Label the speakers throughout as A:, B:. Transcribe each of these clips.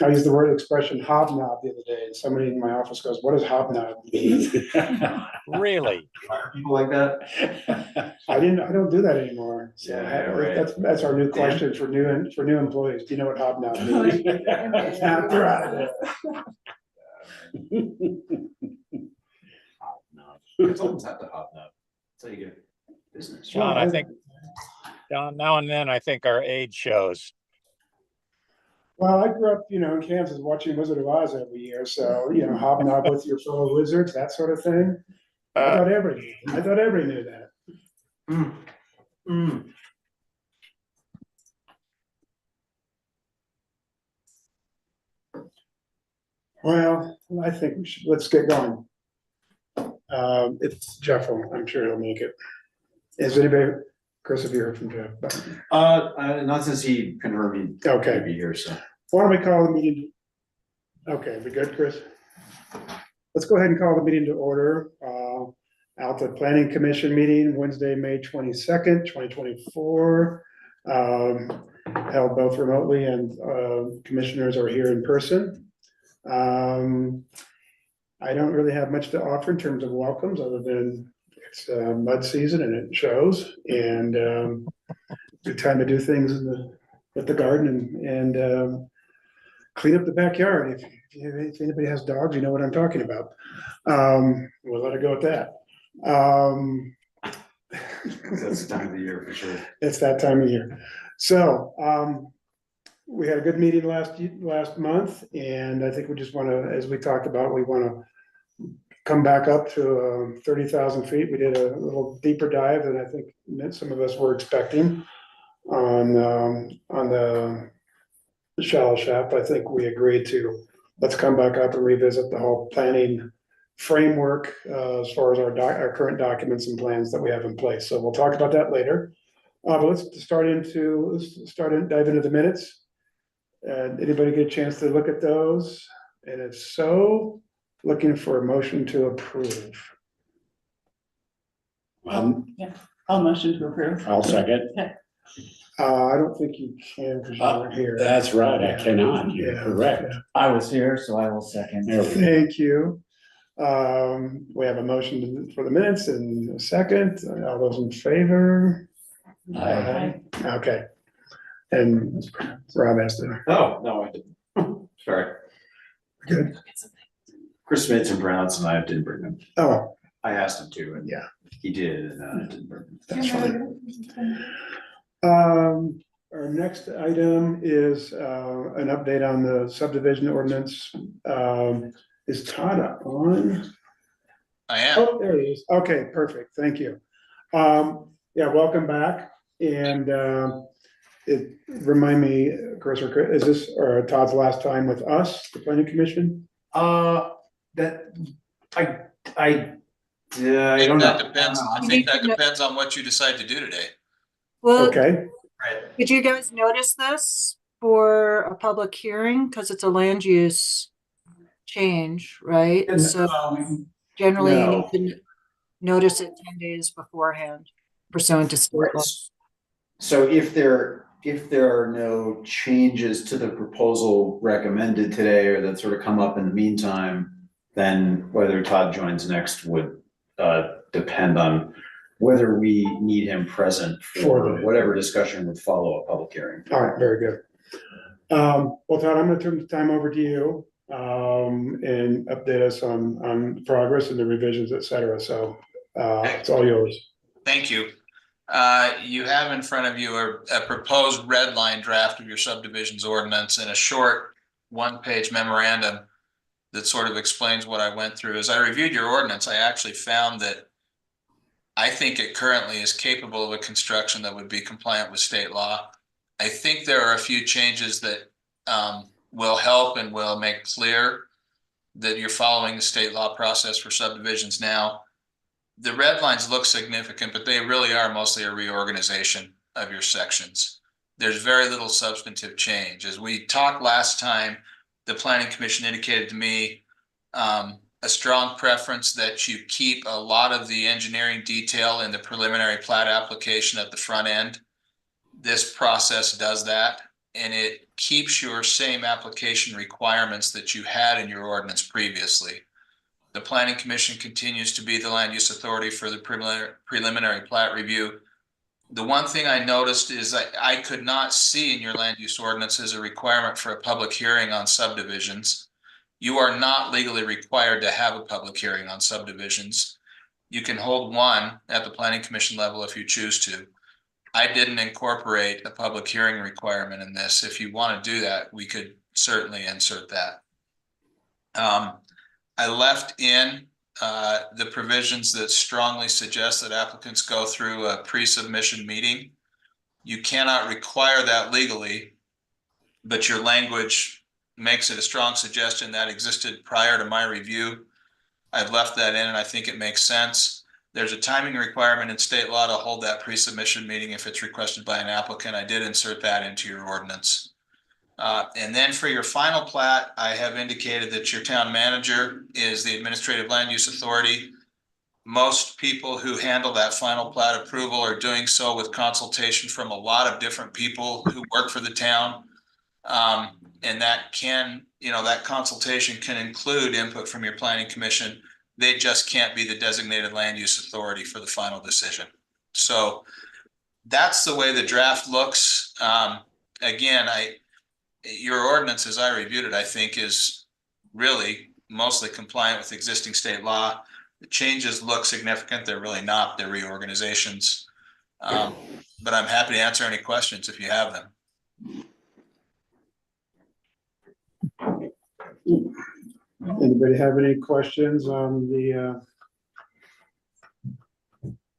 A: I used the word expression hobnob the other day, and somebody in my office goes, "What does hobnob mean?"
B: Really?
C: Are people like that?
A: I don't do that anymore. So
C: Yeah, right.
A: that's our new question for new employees. Do you know what hobnob means? Now they're out of there.
C: Consultants have to hobnob. That's how you get business.
B: John, I think, John, now and then, I think our age shows.
A: Well, I grew up, in Kansas watching Wizard of Oz every year. So, hobnob with your fellow wizards, that sort of thing. I thought everybody knew that.
C: Mm. Mm.
A: Well, I think let's get going. It's Jeff, I'm sure he'll make it. Is anybody, Chris, have you heard from Jeff?
C: Not since he confirmed he'd
A: Okay.
C: be here, so.
A: Why don't we call the meeting? Okay, we good, Chris? Let's go ahead and call the meeting to order. Alta Planning Commission meeting, Wednesday, May 22nd, 2024. Held both remotely and commissioners are here in person. I don't really have much to offer in terms of welcomes other than it's mud season and it shows, and good time to do things with the garden and clean up the backyard. If anybody has dogs, you know what I'm talking about. We'll let it go at that.
C: That's the time of the year for sure.
A: It's that time of year. So we had a good meeting last month, and I think we just want to, as we talked about, we want to come back up to 30,000 feet. We did a little deeper dive than I think some of us were expecting on the shallow shaft. I think we agreed to let's come back up and revisit the whole planning framework as far as our current documents and plans that we have in place. So we'll talk about that later. But let's dive into the minutes. Anybody get a chance to look at those? And if so, looking for a motion to approve.
D: I'll motion to approve.
E: I'll second.
A: I don't think you can because you weren't here.
E: That's right, I cannot, you're correct.
D: I was here, so I will second.
E: There we go.
A: Thank you. We have a motion for the minutes and a second. All those in favor?
E: Aye.
A: Okay. And Rob has to.
C: Oh, no, I didn't. Sorry.
A: Good.
C: Chris made some browns and I didn't bring them.
A: Oh,
C: I asked him to, and
A: yeah,
C: he did, and I didn't bring them.
A: that's fine. Our next item is an update on the subdivision ordinance. Is Todd on?
F: I am.
A: Oh, there he is. Okay, perfect. Thank you. Yeah, welcome back. And it remind me, Chris, is this Todd's last time with us, the planning commission?
C: That I don't know.
F: That depends. I think that depends on what you decide to do today.
G: Well,
A: Okay.
C: Right.
G: did you guys notice this for a public hearing? Because it's a land use change, right?
C: And,
G: So generally you
C: no.
G: need to notice it 10 days beforehand pursuant to state law.
C: So if there are no changes to the proposal recommended today or that sort of come up in the meantime, then whether Todd joins next would depend on whether we need him present for whatever discussion would follow a public hearing.
A: All right, very good. Well, Todd, I'm gonna turn the time over to you and update us on progress and the revisions, et cetera. So it's all yours.
F: Thank you. You have in front of you a proposed red line draft of your subdivisions ordinance and a short one-page memorandum that sort of explains what I went through. As I reviewed your ordinance, I actually found that I think it currently is capable of a construction that would be compliant with state law. I think there are a few changes that will help and will make clear that you're following the state law process for subdivisions now. The red lines look significant, but they really are mostly a reorganization of your sections. There's very little substantive change. As we talked last time, the Planning Commission indicated to me a strong preference that you keep a lot of the engineering detail in the preliminary plat application at the front end. This process does that. and it keeps your same application requirements that you had in your ordinance previously. The planning commission continues to be the land use authority for the preliminary plat review. The one thing I noticed is I could not see in your land use ordinance as a requirement for a public hearing on subdivisions. You are not legally required to have a public hearing on subdivisions. You can hold one at the planning commission level if you choose to. I didn't incorporate a public hearing requirement in this. If you want to do that, we could certainly insert that. I left in the provisions that strongly suggest that applicants go through a pre-submission meeting. You cannot require that legally, but your language makes it a strong suggestion that existed prior to my review. I've left that in and I think it makes sense. There's a timing requirement in state law to hold that pre-submission meeting if it's requested by an applicant. I did insert that into your ordinance. And then for your final plat, I have indicated that your town manager is the administrative land use authority. Most people who handle that final plat approval are doing so with consultation from a lot of different people who work for the town. And that can, that consultation can include input from your planning commission. They just can't be the designated land use authority for the final decision. So that's the way the draft looks. Again, your ordinance, as I reviewed it, I think is really mostly compliant with existing state law. The changes look significant. They're really not. They're reorganizations. But I'm happy to answer any questions if you have them.
A: Anybody have any questions on the,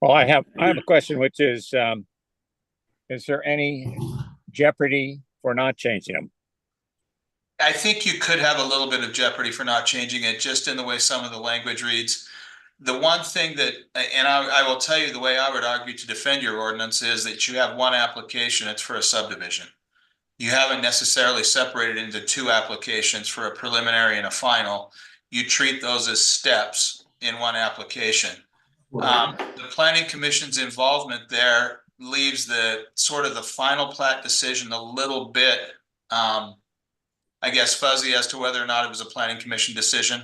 B: Well, I have a question, which is there any jeopardy for not changing them?
F: I think you could have a little bit of jeopardy for not changing it, just in the way some of the language reads. The one thing that, and I will tell you the way I would argue to defend your ordinance is that you have one application, it's for a subdivision. You haven't necessarily separated into two applications for a preliminary and a final. You treat those as steps in one application. The planning commission's involvement there leaves the sort of the final plat decision a little bit, I guess, fuzzy as to whether or not it was a planning commission decision.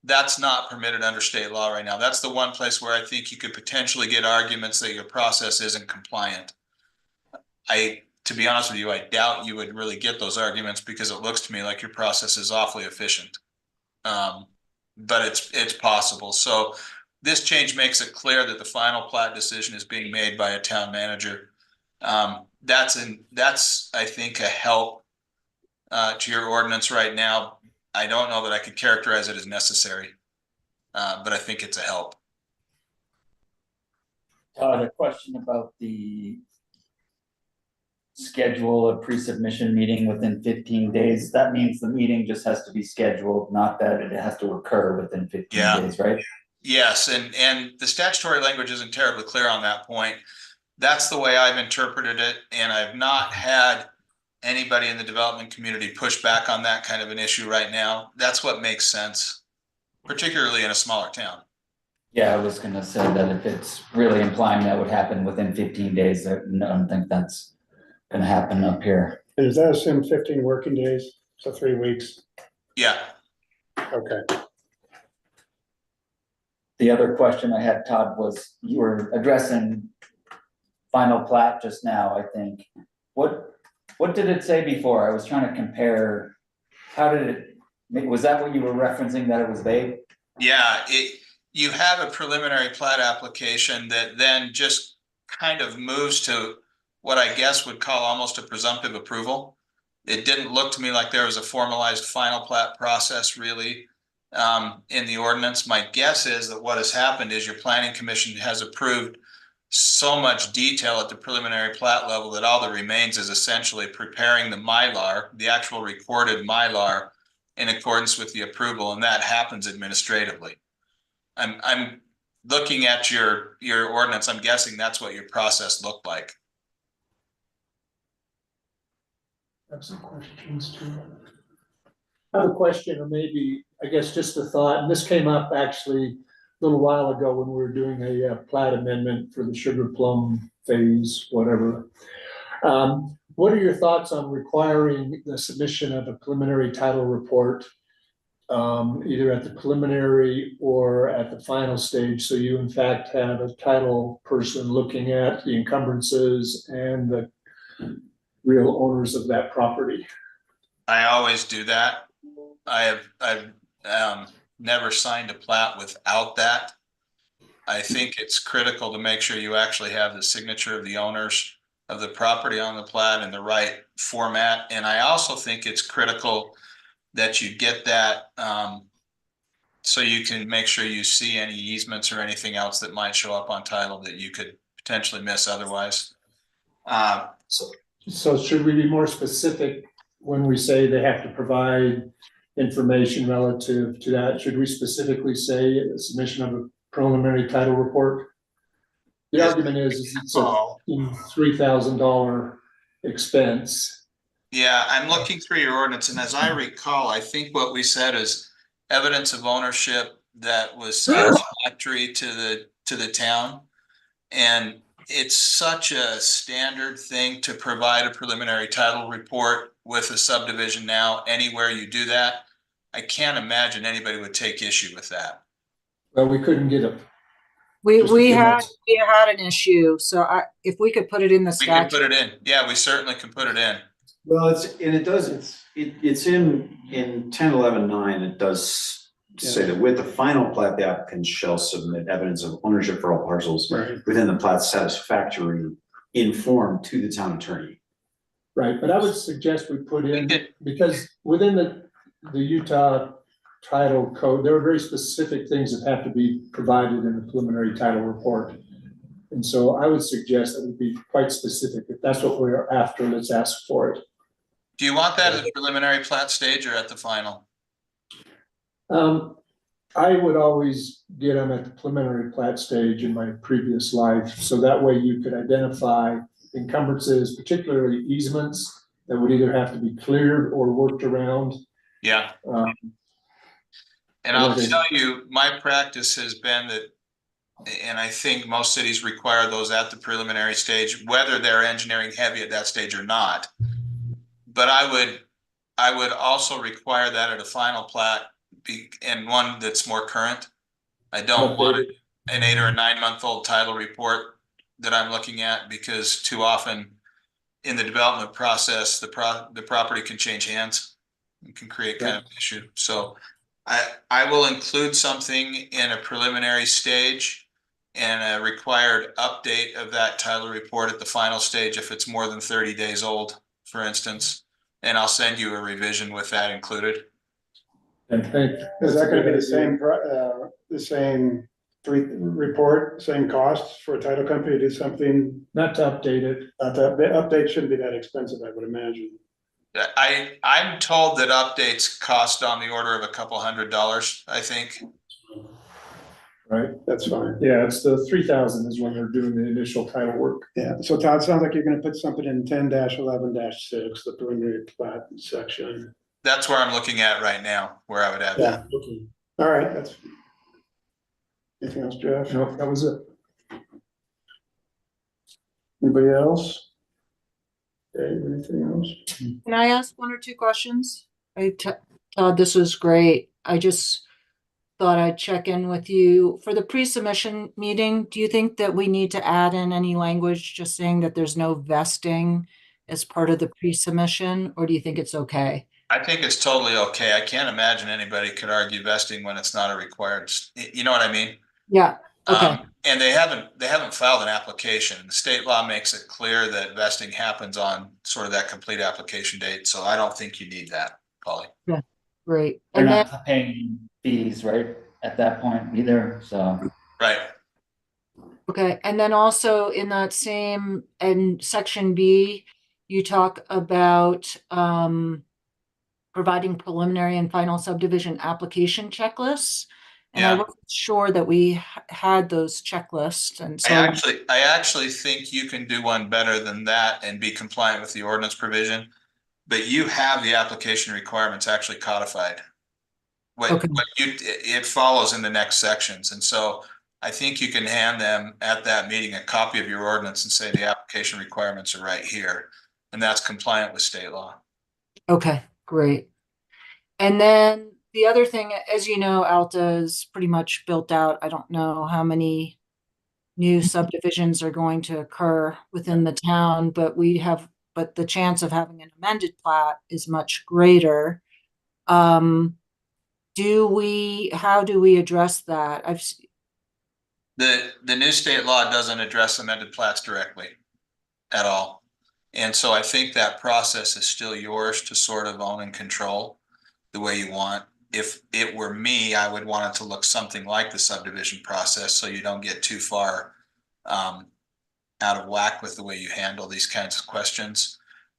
F: That's not permitted under state law right now. That's the one place where I think you could potentially get arguments that your process isn't compliant. To be honest with you, I doubt you would really get those arguments because it looks to me like your process is awfully efficient. But it's possible. So this change makes it clear that the final plat decision is being made by a town manager. That's I think a help to your ordinance right now. I don't know that I could characterize it as necessary, but I think it's a help.
D: Todd, a question about the schedule a pre-submission meeting within 15 days. That means the meeting just has to be scheduled, not that it has to occur within 15 days, right?
F: Yes, and the statutory language isn't terribly clear on that point. That's the way I've interpreted it, and I've not had anybody in the development community push back on that kind of an issue right now. That's what makes sense, particularly in a smaller town.
D: Yeah, I was gonna say that if it's really implying that would happen within 15 days, I don't think that's gonna happen up here.
A: and does that assume 15 working days? So 3 weeks?
F: Yeah.
A: Okay.
D: The other question I had, Todd, was you were addressing final plat just now, I think. What did it say before? I was trying to compare. How did it, was that what you were referencing, that it was vague?
F: Yeah, you have a preliminary plat application that then just kind of moves to what I guess would call almost a presumptive approval. It didn't look to me like there was a formalized final plat process really in the ordinance. My guess is that what has happened is your planning commission has approved so much detail at the preliminary plat level that all that remains is essentially preparing the Mylar, the actual recorded Mylar, in accordance with the approval, and that happens administratively. I'm looking at your ordinance. I'm guessing that's what your process looked like.
H: Have some questions too. I have a question, or maybe, I guess, just a thought, and this came up actually a little while ago when we were doing a plat amendment for the Sugar Plum phase, whatever. what are your thoughts on requiring the submission of a preliminary title report? Either at the preliminary or at the final stage, so you in fact have a title person looking at the encumbrances and the real owners of that property.
F: I always do that. I've never signed a plat without that. I think it's critical to make sure you actually have the signature of the owners of the property on the plat in the right format. And I also think it's critical that you get that, so you can make sure you see any easements or anything else that might show up on title that you could potentially miss otherwise.
H: So should we be more specific when we say they have to provide information relative to that? Should we specifically say a submission of a preliminary title report? The argument is it's a $3,000 expense.
F: Yeah, I'm looking through your ordinance, and as I recall, I think what we said is evidence of ownership that was satisfactory to the town. And it's such a standard thing to provide a preliminary title report with a subdivision now. Anywhere you do that, I can't imagine anybody would take issue with that.
H: Well, we couldn't get a.
G: We,
H: Just a
G: we
H: few
G: had,
H: minutes.
G: we had an issue, so if we could put it in the
F: We can put
G: statute.
F: it in. Yeah, we certainly can put it in.
C: Well, it's in 10.11.9, it does say that with the final plat, the applicant shall submit evidence of ownership for all parcels
A: Right.
C: within the plat's satisfactory in form to the town attorney.
H: Right, but I would suggest we put in,
F: We could-
H: because within the Utah title code, there are very specific things that have to be provided in the preliminary title report. And so I would suggest that we be quite specific. If that's what we're after, let's ask for it.
F: Do you want that at the preliminary plat stage or at the final?
H: I would always get them at the preliminary plat stage in my previous life, so that way you could identify encumbrances, particularly easements, that would either have to be cleared or worked around.
F: Yeah.
H: Um,
F: And I'll
H: Okay.
F: tell you, my practice has been that, and I think most cities require those at the preliminary stage, whether they're engineering heavy at that stage or not. But I would also require that at a final plat and one that's more current. I don't want an 8 or a 9 month old title report that I'm looking at, because too often in the development process, the property can change hands and can create kind of an issue. So I will include something in a preliminary stage and a required update of that title report at the final stage if it's more than 30 days old, for instance. And I'll send you a revision with that included.
H: And thank.
A: Is that gonna be the same report, same costs for a title company to do something?
H: Not to update it.
A: The update shouldn't be that expensive, I would imagine.
F: I'm told that updates cost on the order of a couple $100, I think.
H: Right,
A: That's fine.
H: yeah, it's the 3,000 is when they're doing the initial title work.
A: Yeah, so Todd, sounds like you're gonna put something in 10-11-6, the preliminary plat section.
F: That's where I'm looking at right now, where I would add that.
A: Okay. All right, that's. Anything else, Jeff?
H: No, that was it.
A: Anybody else? Okay, anything else?
G: Can I ask one or two questions? Todd, this was great. I just thought I'd check in with you. For the pre-submission meeting, do you think that we need to add in any language just saying that there's no vesting as part of the pre-submission, or do you think it's okay?
F: I think it's totally okay. I can't imagine anybody could argue vesting when it's not a required, you know what I mean?
G: Yeah, okay.
F: And they haven't filed an application. The state law makes it clear that vesting happens on sort of that complete application date. So I don't think you need that, Polly.
G: Yeah, great.
D: They're
G: And then,
D: not paying fees, right, at that point either, so.
F: Right.
G: okay, and then also in that same, in section B, you talk about providing preliminary and final subdivision application checklists. And I
F: Yeah.
G: wasn't sure that we had those checklists, and so.
F: I actually think you can do one better than that and be compliant with the ordinance provision. But you have the application requirements actually codified.
G: Okay.
F: It follows in the next sections. And so I think you can hand them at that meeting a copy of your ordinance and say the application requirements are right here. and that's compliant with state law.
G: Okay, great. And then the other thing, as you know, Alta is pretty much built out. I don't know how many new subdivisions are going to occur within the town, but the chance of having an amended plat is much greater. How do we address that?
F: The new state law doesn't address amended plats directly at all. And so I think that process is still yours to sort of own and control the way you want. If it were me, I would want it to look something like the subdivision process, so you don't get too far out of whack with the way you handle these kinds of questions.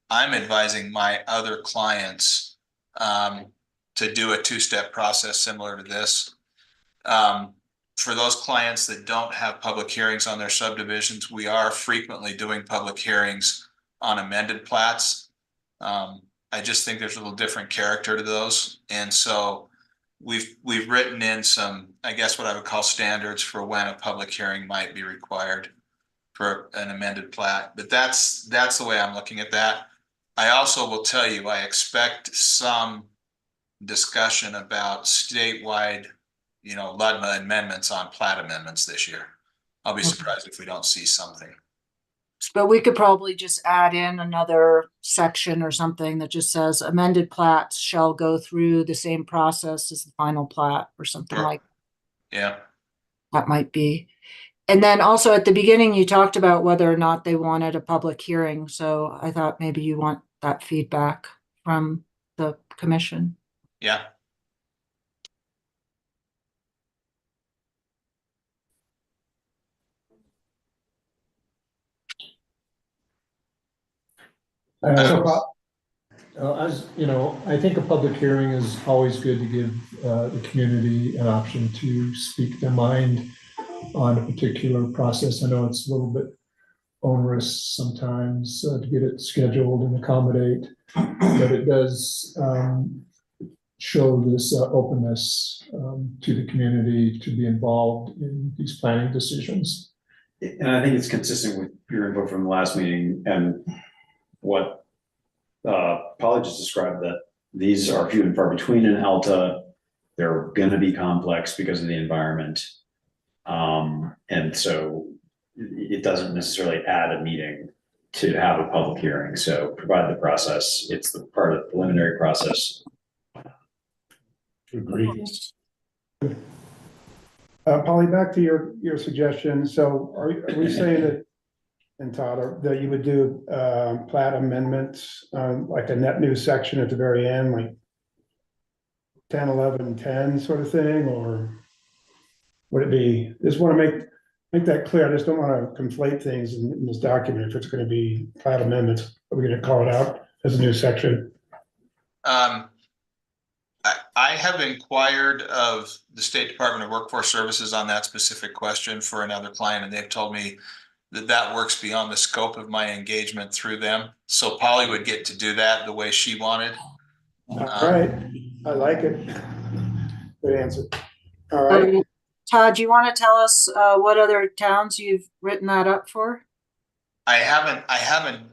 F: I'm advising my other clients to do a two-step process similar to this. For those clients that don't have public hearings on their subdivisions, we are frequently doing public hearings on amended plats. I just think there's a little different character to those. And so we've written in some, I guess what I would call standards for when a public hearing might be required for an amended plat. But that's the way I'm looking at that. I also will tell you, I expect some discussion about statewide, LUDMA amendments on plat amendments this year. I'll be surprised if we don't see something.
G: But we could probably just add in another section or something that just says amended plats shall go through the same process as the final plat or something
F: Sure.
G: like
F: Yeah.
G: that might be. And then also at the beginning, you talked about whether or not they wanted a public hearing. So I thought maybe you want that feedback from the commission.
F: Yeah.
H: As you know, I think a public hearing is always good to give the community an option to speak their mind on a particular process. I know it's a little bit onerous sometimes to get it scheduled and accommodate, but it does show this openness to the community to be involved in these planning decisions.
C: And I think it's consistent with your input from the last meeting and what Polly just described, that these are few and far between in Alta. They're gonna be complex because of the environment. And so it doesn't necessarily add a meeting to have a public hearing. So provide the process. It's the part of the preliminary process.
E: Agreed.
A: Polly, back to your suggestion. So are we saying that, and Todd, that you would do plat amendments, like a net new section at the very end, like 10, 11, 10 sort of thing, or would it be, just want to make that clear. I just don't want to conflate things in this document. If it's going to be plat amendments, are we going to call it out as a new section?
F: I have inquired of the State Department of Workforce Services on that specific question for another client, and they've told me that works beyond the scope of my engagement through them. So Polly would get to do that the way she wanted.
A: All right, I like it. Good answer. All right.
G: Todd, do you want to tell us what other towns you've written that up for?
F: I haven't,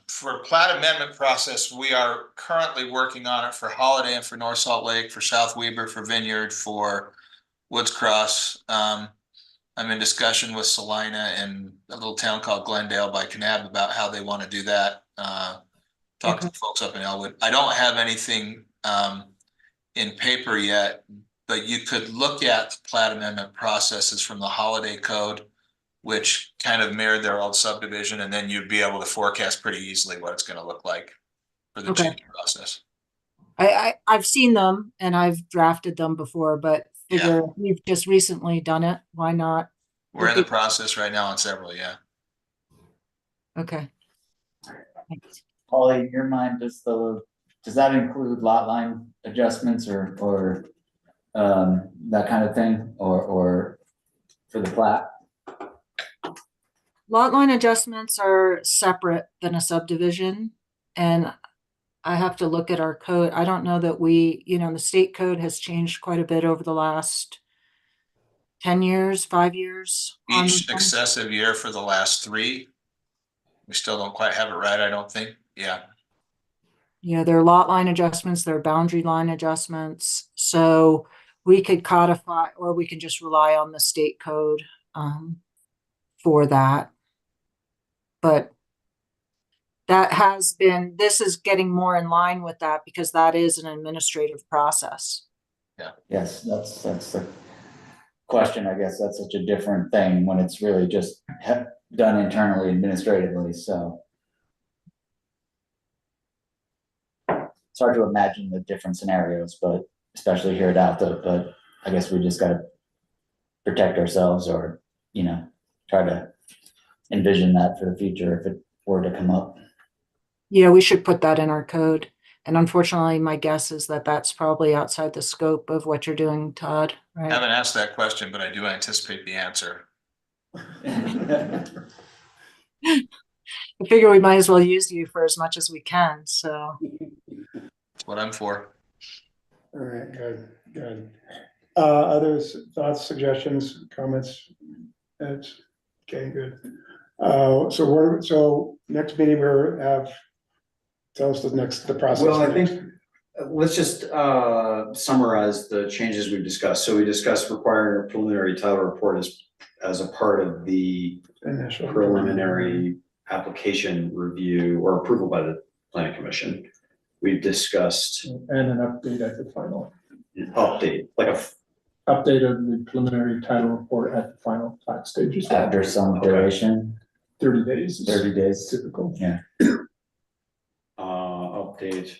F: for plat amendment process, we are currently working on it for Holiday and for North Salt Lake, for South Weber, for Vineyard, for Woods Cross. I'm in discussion with Salina and a little town called Glendale by Kanab about how they want to do that. Talk to the folks up in Elwood. I don't have anything in paper yet, but you could look at the plat amendment processes from the Holiday Code, which kind of mirrored their old subdivision, and then you'd be able to forecast pretty easily what it's going to look like for the change process.
G: I've seen them and I've drafted them before, but figure we've just recently done it. Why not?
F: We're in the process right now on several, yeah.
G: Okay. Thanks.
D: Polly, in your mind, does that include lot line adjustments or that kind of thing, or for the plat?
G: Lot line adjustments are separate than a subdivision, and I have to look at our code. I don't know that the state code has changed quite a bit over the last 10 years, 5 years.
F: Each successive year for the last 3. We still don't quite have it right, I don't think. Yeah,
G: Yeah, there are lot line adjustments, there are boundary line adjustments, so we could codify, or we can just rely on the state code, for that. But this is getting more in line with that because that is an administrative process.
D: Yes, that's the question, I guess, that's such a different thing when it's really just done internally administratively, so. It's hard to imagine the different scenarios, but especially here at Alta, but I guess we just gotta protect ourselves or, try to envision that for the future if it were to come up.
G: Yeah, we should put that in our code. And unfortunately, my guess is that that's probably outside the scope of what you're doing, Todd,
F: I
G: right?
F: haven't asked that question, but I do anticipate the answer.
G: I figure we might as well use you for as much as we can, so.
F: That's what I'm for.
A: All right, good. Others, thoughts, suggestions, comments? That's, okay, good. So next meeting tell us the process.
C: Well, I
A: next.
C: think, let's just summarize the changes we've discussed. So we discussed requiring a preliminary title report as a part of the
A: Initial
C: preliminary application review or approval by the planning commission. We've discussed
H: And an update at the final,
C: update, like
H: update of the preliminary title report at the final plat stage as well.
D: After some duration,
H: 30 days is
D: 30 days,
H: typical.
D: yeah.
C: update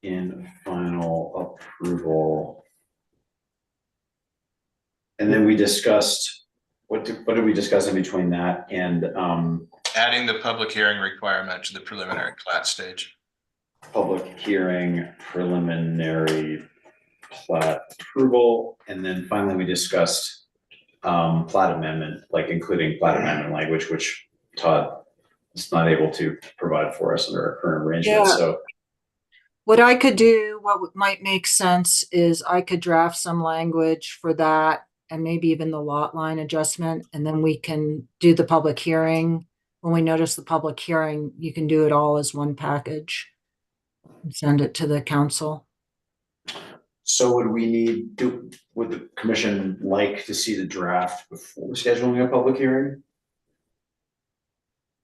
C: in final approval. And then we discussed, what did we discuss in between that and
F: Adding the public hearing requirement to the preliminary plat stage.
C: public hearing, preliminary plat approval, and then finally we discussed plat amendment, like including plat amendment language, which Todd is not able to provide for us under our current arrangement,
G: Yeah.
C: so.
G: What I could do, might make sense is I could draft some language for that and maybe even the lot line adjustment, and then we can do the public hearing. When we notice the public hearing, you can do it all as one package and send it to the council.
C: So would the commission like to see the draft before scheduling a public hearing?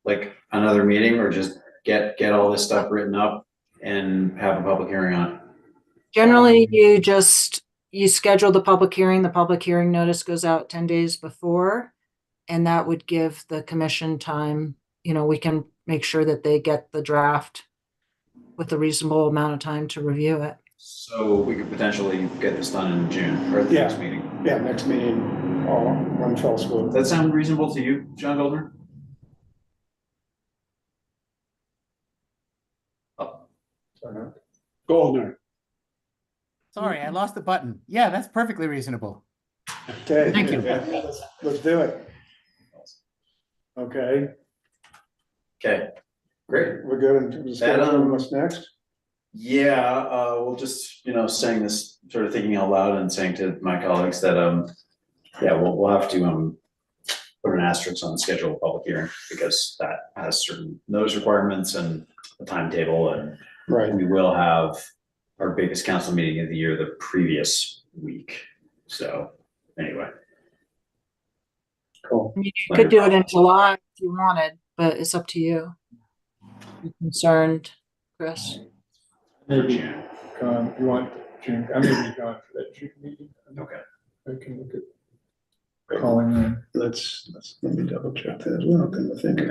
C: Like another meeting, or just get all this stuff written up and have a public hearing on it?
G: Generally, you schedule the public hearing notice goes out 10 days before, and that would give the commission time, we can make sure that they get the draft with a reasonable amount of time to review it.
C: So we could potentially get this done in June or at the next meeting.
A: Yeah, next meeting, all one fell swoop.
C: Does that sound reasonable to you, John Goldner?
E: Goldner.
I: Sorry, I lost the button. Yeah, that's perfectly reasonable.
A: Okay.
I: Thank you.
A: Let's do it. Okay,
C: Okay, great.
A: we're good in terms of
C: That,
A: scheduling. What's next?
C: Yeah, we'll just, saying this, sort of thinking out loud and saying to my colleagues that, we'll have to, put an asterisk on the schedule of public hearing because that has certain notice requirements and a timetable, and
A: Right,
C: we will have our biggest council meeting of the year the previous week. So anyway.
A: cool.
G: I mean, you could do it in July if you wanted, but it's up to you. You concerned, Chris?
H: Maybe, you want June, I may be gone for that June meeting.
C: Okay.
H: I can look at calling in.
A: Let me double check that as well. Couldn't think of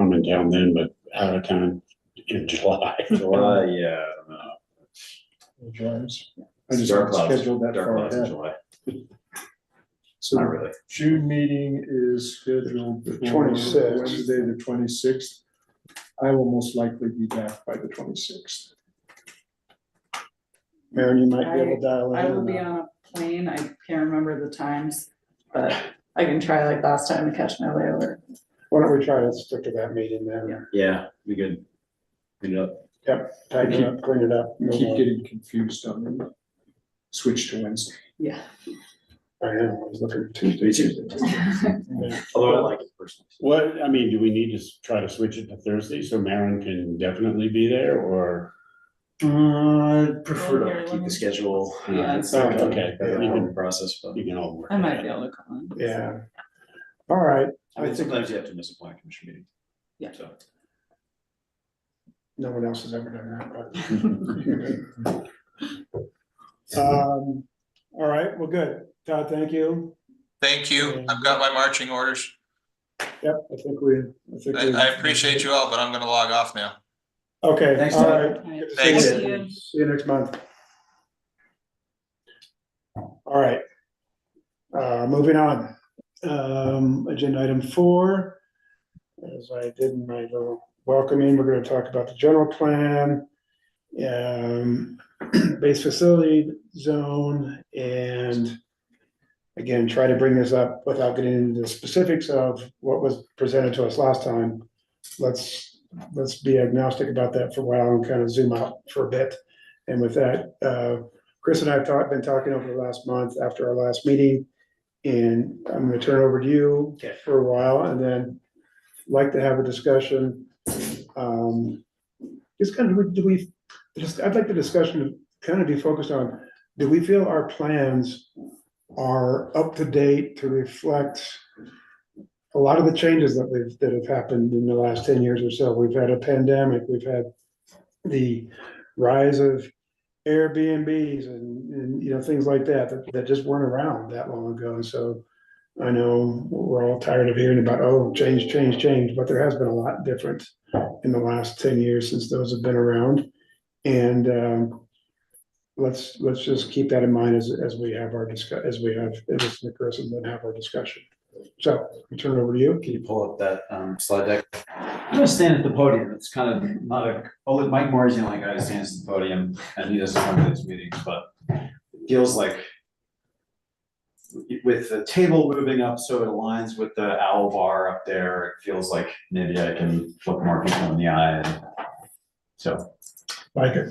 E: I'm in town then, but out of town in July.
C: July, yeah, I don't know.
H: James. I just
C: Dark clouds,
H: scheduled that
C: dark
H: far
C: clouds in
H: ahead.
C: July,
H: So
C: not really.
H: June meeting is scheduled for
A: 26th.
H: Wednesday, the 26th. I will most likely be back by the 26th.
A: Maren, you might be able to dial in.
J: I will be on a plane, I can't remember the times, but I can try like last time to catch my way over.
A: Why don't we try to stick to that meeting then?
C: Yeah, we could. Clean it up.
A: Tighten it up, clean it up.
H: I keep getting confused on the switch to Wednesday.
J: Yeah.
A: I know, I was looking at Tuesday. Yeah.
C: Although I like it personally.
E: What, I mean, do we need to try to switch it to Thursday so Maren can definitely be there, or?
C: I'd prefer
J: Well,
C: to
J: here,
C: keep
J: let
C: the
J: me-
C: schedule.
J: Yeah.
C: It's
E: Oh,
C: like a
E: okay.
C: very
E: You
C: long
E: can-
C: process, but.
E: You can all work.
J: I might
E: it
J: be
E: out.
J: able to call in.
A: Yeah. All right,
C: I mean, sometimes you have to miss a planning commission meeting.
J: Yeah.
C: So.
A: no one else has ever done that, but. All right, well, good. Todd, thank you.
F: Thank you. I've got my marching orders.
A: Yep, I think we.
F: I appreciate you all, but I'm gonna log off now.
A: Okay,
C: Thanks,
A: all
C: Todd.
A: right.
J: All right.
A: Good to
F: Thanks.
A: see
J: Thank you.
A: See you next month. All right. Moving on. Agenda item 4. As I did in my little welcoming, we're gonna talk about the general plan, base facility zone, and again, try to bring this up without getting into the specifics of what was presented to us last time. Let's be agnostic about that for a while and kind of zoom out for a bit. And with that, Chris and I have been talking over the last month after our last meeting, and I'm gonna turn it over to you
C: Okay.
A: for a while, and then like to have a discussion. Just kind of, I'd like the discussion to kind of be focused on, do we feel our plans are up to date to reflect a lot of the changes that have happened in the last 10 years or so? We've had a pandemic, we've had the rise of Airbnbs and you know, things like that just weren't around that long ago. And so I know we're all tired of hearing about, oh, change, but there has been a lot different in the last 10 years since those have been around. And let's just keep that in mind as we have our as we have, listen to Chris and then have our discussion. So we turn it over to you.
C: Can you pull up that slide deck? I'm gonna stand at the podium. It's kind of not a, oh, Mike Moore's the only guy who stands at the podium and he doesn't come to these meetings, but it feels like with the table moving up so it aligns with the owl bar up there, it feels like maybe I can look more people in the eye. And so.
A: Like it.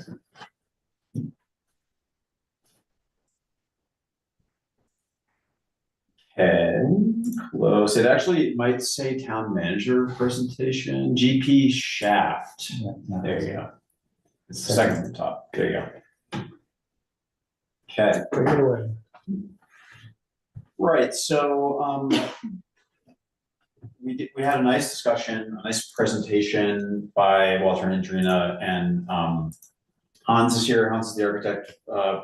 C: Okay, close. It actually might say town manager presentation, GP Shaft. There you go. It's the second from the top. There you go. Okay,
A: Take it away.
C: right, so we had a nice discussion, a nice presentation by Walter and Andrina, and Hans is here. Hans is the architect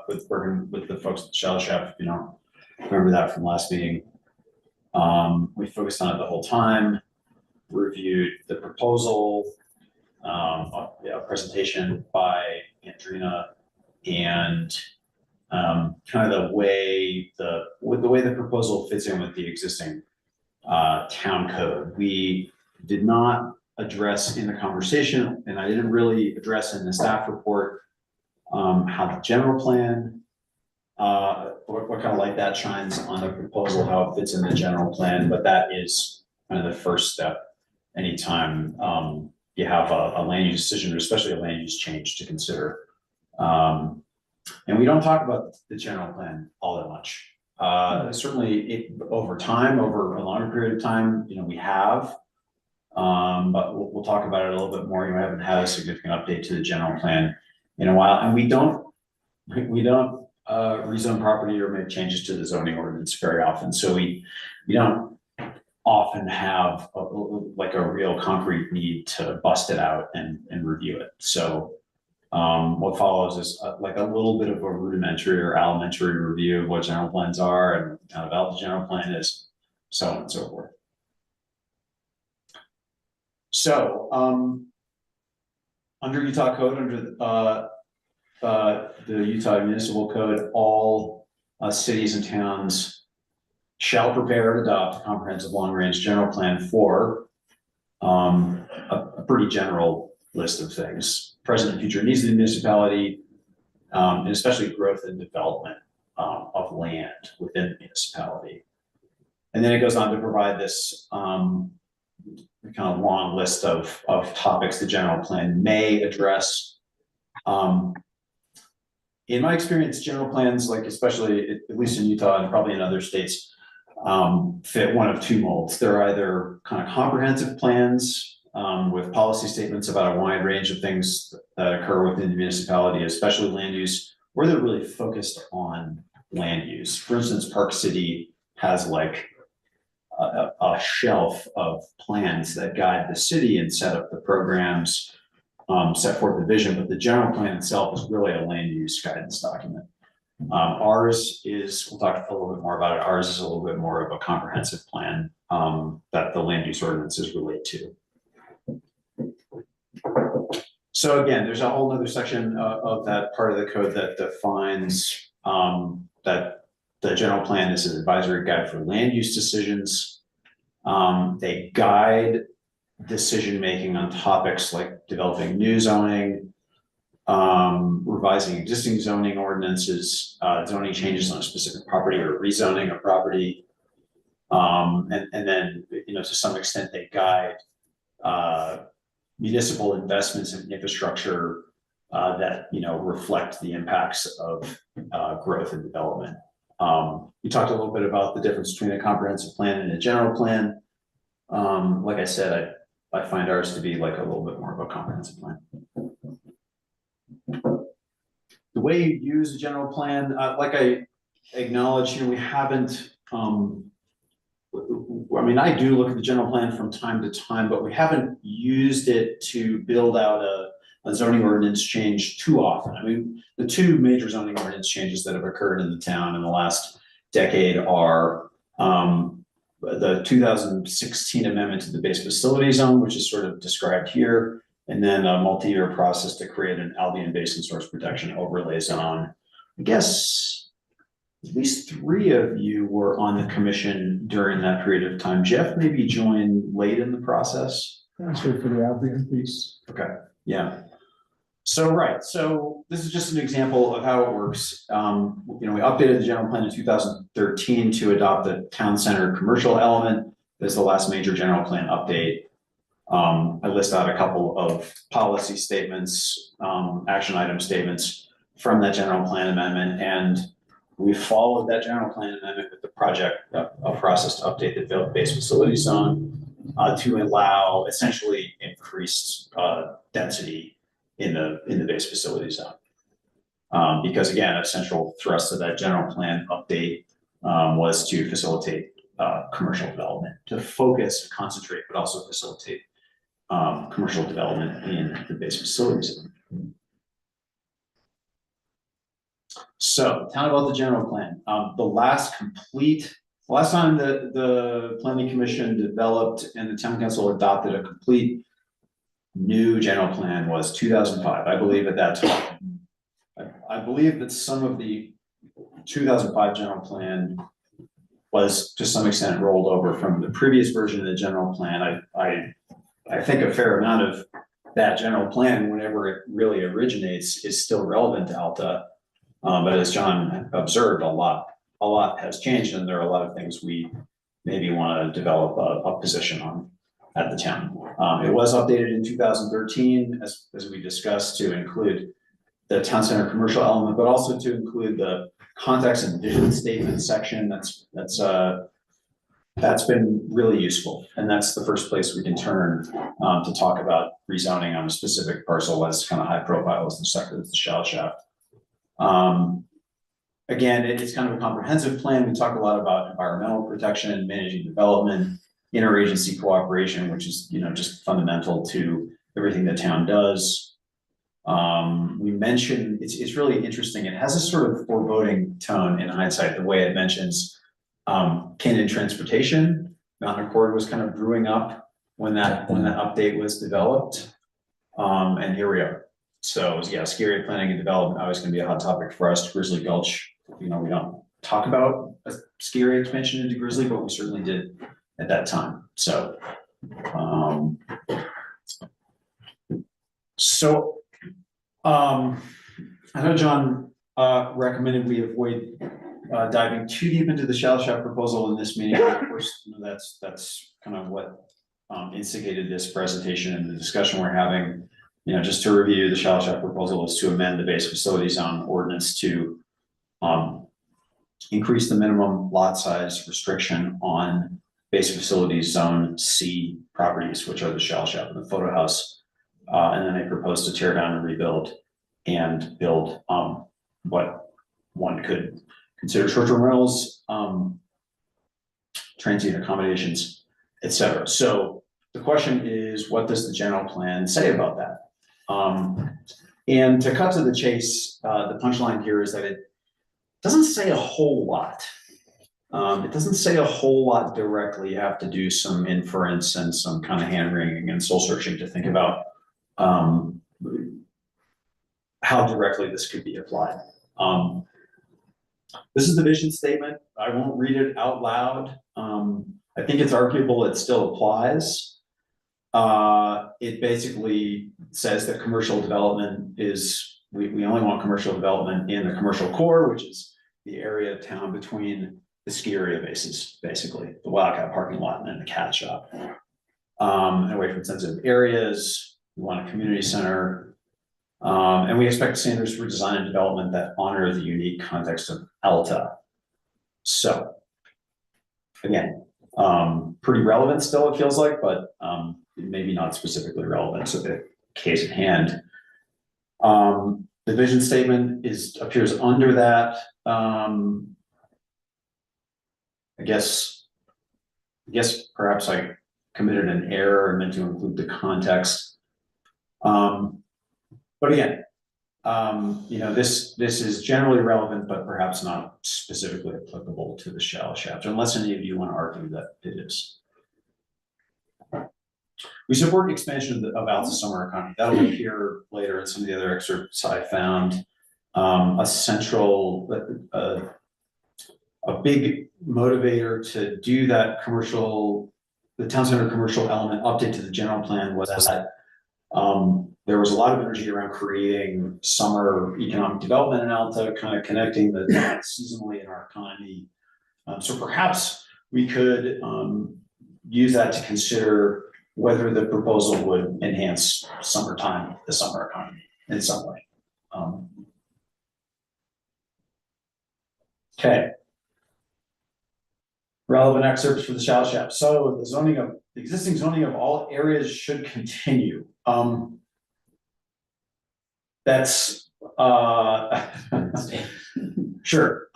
C: with working with the folks at Shell Chef, if you don't remember that from last meeting. We focused on it the whole time, reviewed the proposal, presentation by Andrina, and kind of the way the proposal fits in with the existing town code. We did not address in the conversation, and I didn't really address in the staff report, how the general plan, what kind of light that shines on the proposal, how it fits in the general plan, but that is kind of the first step anytime you have a land use decision, or especially a land use change to consider. And we don't talk about the general plan all that much. Certainly over time, over a longer period of time, you know, we have, but we'll talk about it a little bit more. You haven't had a significant update to the general plan in a while, and we don't rezone property or make changes to the zoning ordinance very often. So we don't often have like a real concrete need to bust it out and review it. So what follows is like a little bit of a rudimentary or elementary review of what general plans are and kind of how the general plan is, so on and so forth. So under Utah code, under the Utah Municipal Code, all cities and towns shall prepare and adopt a comprehensive long-range general plan for a pretty general list of things, present and future needs of the municipality, and especially growth and development of land within the municipality. And then it goes on to provide this kind of long list of topics the general plan may address. in my experience, general plans, like especially at least in Utah and probably in other states, fit one of two molds. They're either kind of comprehensive plans with policy statements about a wide range of things that occur within the municipality, especially land use, or they're really focused on land use. For instance, Park City has like a shelf of plans that guide the city and set up the programs, set forth the vision, but the general plan itself is really a land use guidance document. Ours is, we'll talk a little bit more about it. Ours is a little bit more of a comprehensive plan that the land use ordinances relate to. So again, there's a whole other section of that part of the code that defines that the general plan is an advisory guide for land use decisions. They guide decision-making on topics like developing new zoning, revising existing zoning ordinances, zoning changes on a specific property or rezoning a property. And then, you know, to some extent they guide municipal investments in infrastructure that, you know, reflect the impacts of growth and development. We talked a little bit about the difference between a comprehensive plan and a general plan. Like I said, I find ours to be like a little bit more of a comprehensive plan. The way you use a general plan, like I acknowledged, you know, we haven't, I mean, I do look at the general plan from time to time, but we haven't used it to build out a zoning ordinance change too often. I mean, the two major zoning ordinance changes that have occurred in the town in the last decade are the 2016 amendment to the base facility zone, which is sort of described here, and then a multi-year process to create an Albion Basin Source Protection Overlay Zone. I guess at least 3 of you were on the commission during that period of time. Jeff maybe joined late in the process.
H: That's good for the Albion piece.
C: Okay, yeah. So, right, so this is just an example of how it works. You know, we updated the general plan in 2013 to adopt the town center commercial element. This is the last major general plan update. I list out a couple of policy statements, action item statements from that general plan amendment, and we followed that general plan amendment with the project, a process to update the base facility zone to allow essentially increased density in the base facility zone. Because again, a central thrust of that general plan update was to facilitate commercial development, to focus, concentrate, but also facilitate commercial development in the base facility zone. So, town about the general plan. The last time the planning commission developed and the town council adopted a complete new general plan was 2005. I believe at that time, I believe that some of the 2005 general plan was to some extent rolled over from the previous version of the general plan. I think a fair amount of that general plan, whenever it really originates, is still relevant to Alta. But as John observed, a lot has changed, and there are a lot of things we maybe want to develop a position on at the town. It was updated in 2013, as we discussed, to include the town center commercial element, but also to include the context and vision statement section. That's been really useful, and that's the first place we can turn to talk about rezoning on a specific parcel as kind of high profile as the shell shaft. Again, it's kind of a comprehensive plan. We talk a lot about environmental protection, managing development, interagency cooperation, which is, you know, just fundamental to everything the town does. We mentioned, it's really interesting. It has a sort of foreboding tone in hindsight, the way it mentions Canyon transportation. Mountain Accord was kind of brewing up when that update was developed. And here we are. So yeah, ski area planning and development always going to be a hot topic for us. Grizzly Gulch, you know, we don't talk about a ski area expansion into Grizzly, but we certainly did at that time. So, I know John recommended we avoid diving too deep into the shell shaft proposal in this meeting. Of course, you know, that's kind of what instigated this presentation and the discussion we're having. just to review, the shall proposal is to amend the base facility zone ordinance to increase the minimum lot size restriction on base facilities zone C properties, which are the shell shop and the photo house. And then they propose to tear down and rebuild and build what one could consider short-term rentals, transient accommodations, etc. So the question is, what does the general plan say about that? And to cut to the chase, the punchline here is that it doesn't say a whole lot. It doesn't say a whole lot directly. You have to do some inference and some kind of hand wringing and soul searching to think about how directly this could be applied. This is the vision statement. I won't read it out loud. I think it's arguable it still applies. It basically says that commercial development is, we only want commercial development in the commercial core, which is the area of town between the ski area bases, basically, the Wildcat parking lot and then the cat shop. And away from sensitive areas, we want a community center. And we expect standards for design and development that honor the unique context of Alta. So, again, pretty relevant still, it feels like, but maybe not specifically relevant to the case at hand. The vision statement appears under that. I guess perhaps I committed an error and meant to include the context. But again, this is generally relevant, but perhaps not specifically applicable to the shell chapter, unless any of you want to argue that it is. We support expansion of Alta's summer economy. That'll appear later in some of the other excerpts I found. A central, a big motivator to do that the town center commercial element update to the general plan was that there was a lot of energy around creating summer economic development in Alta, kind of connecting the seasonally in our economy. So perhaps we could use that to consider whether the proposal would enhance the summer economy in some way. Okay. Relevant excerpts for the shell shop. So the existing zoning of all areas should continue. That's sure.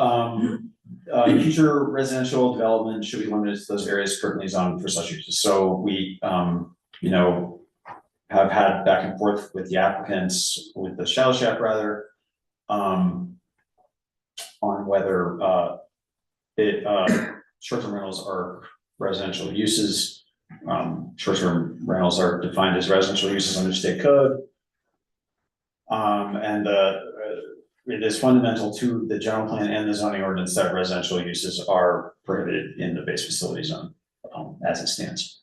C: Future residential development should be limited to those areas currently zoned for such uses. So we, have had back and forth with the applicants, with the shell shop rather, on whether short-term rentals are residential uses. Short-term rentals are defined as residential uses under state code. And it is fundamental to the general plan and the zoning ordinance that residential uses are prohibited in the base facility zone as it stands.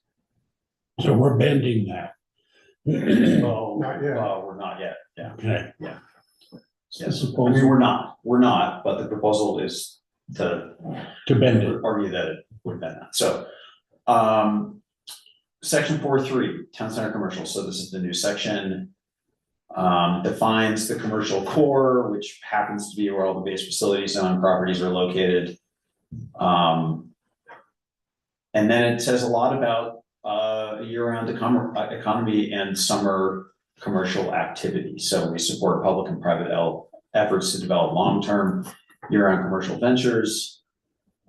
E: So we're bending that.
C: Well,
A: Not yet.
C: we're not yet. Yeah.
E: Okay.
C: Yeah. Yes. I mean, we're not, but the proposal is to
E: bend it.
C: argue that it would bend that. So, section 4.3, town center commercial. So this is the new section. Defines the commercial core, which happens to be where all the base facility zone properties are located. And then it says a lot about year-round economy and summer commercial activity. So we support public and private efforts to develop long-term year-round commercial ventures.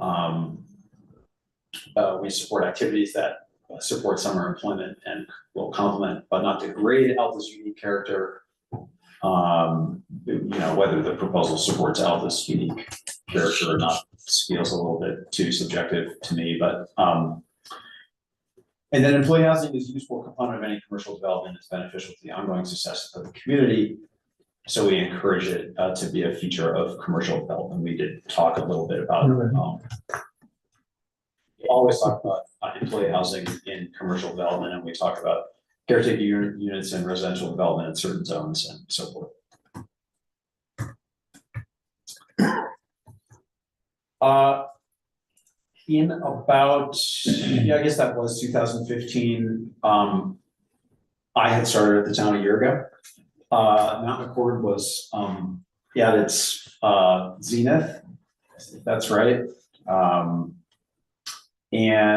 C: We support activities that support summer employment and will complement but not degrade Alta's unique character. Whether the proposal supports Alta's unique character or not feels a little bit too subjective to me, but and then employee housing is a useful component of any commercial development. It's beneficial to the ongoing success of the community. So we encourage it to be a feature of commercial development. We did talk a little bit about we always talk about employee housing in commercial development, and we talk about caretaker units and residential development in certain zones and so forth. In about, I guess that was 2015, I had started at the town a year ago. Mountain Accord was, at its, zenith, if that's right. And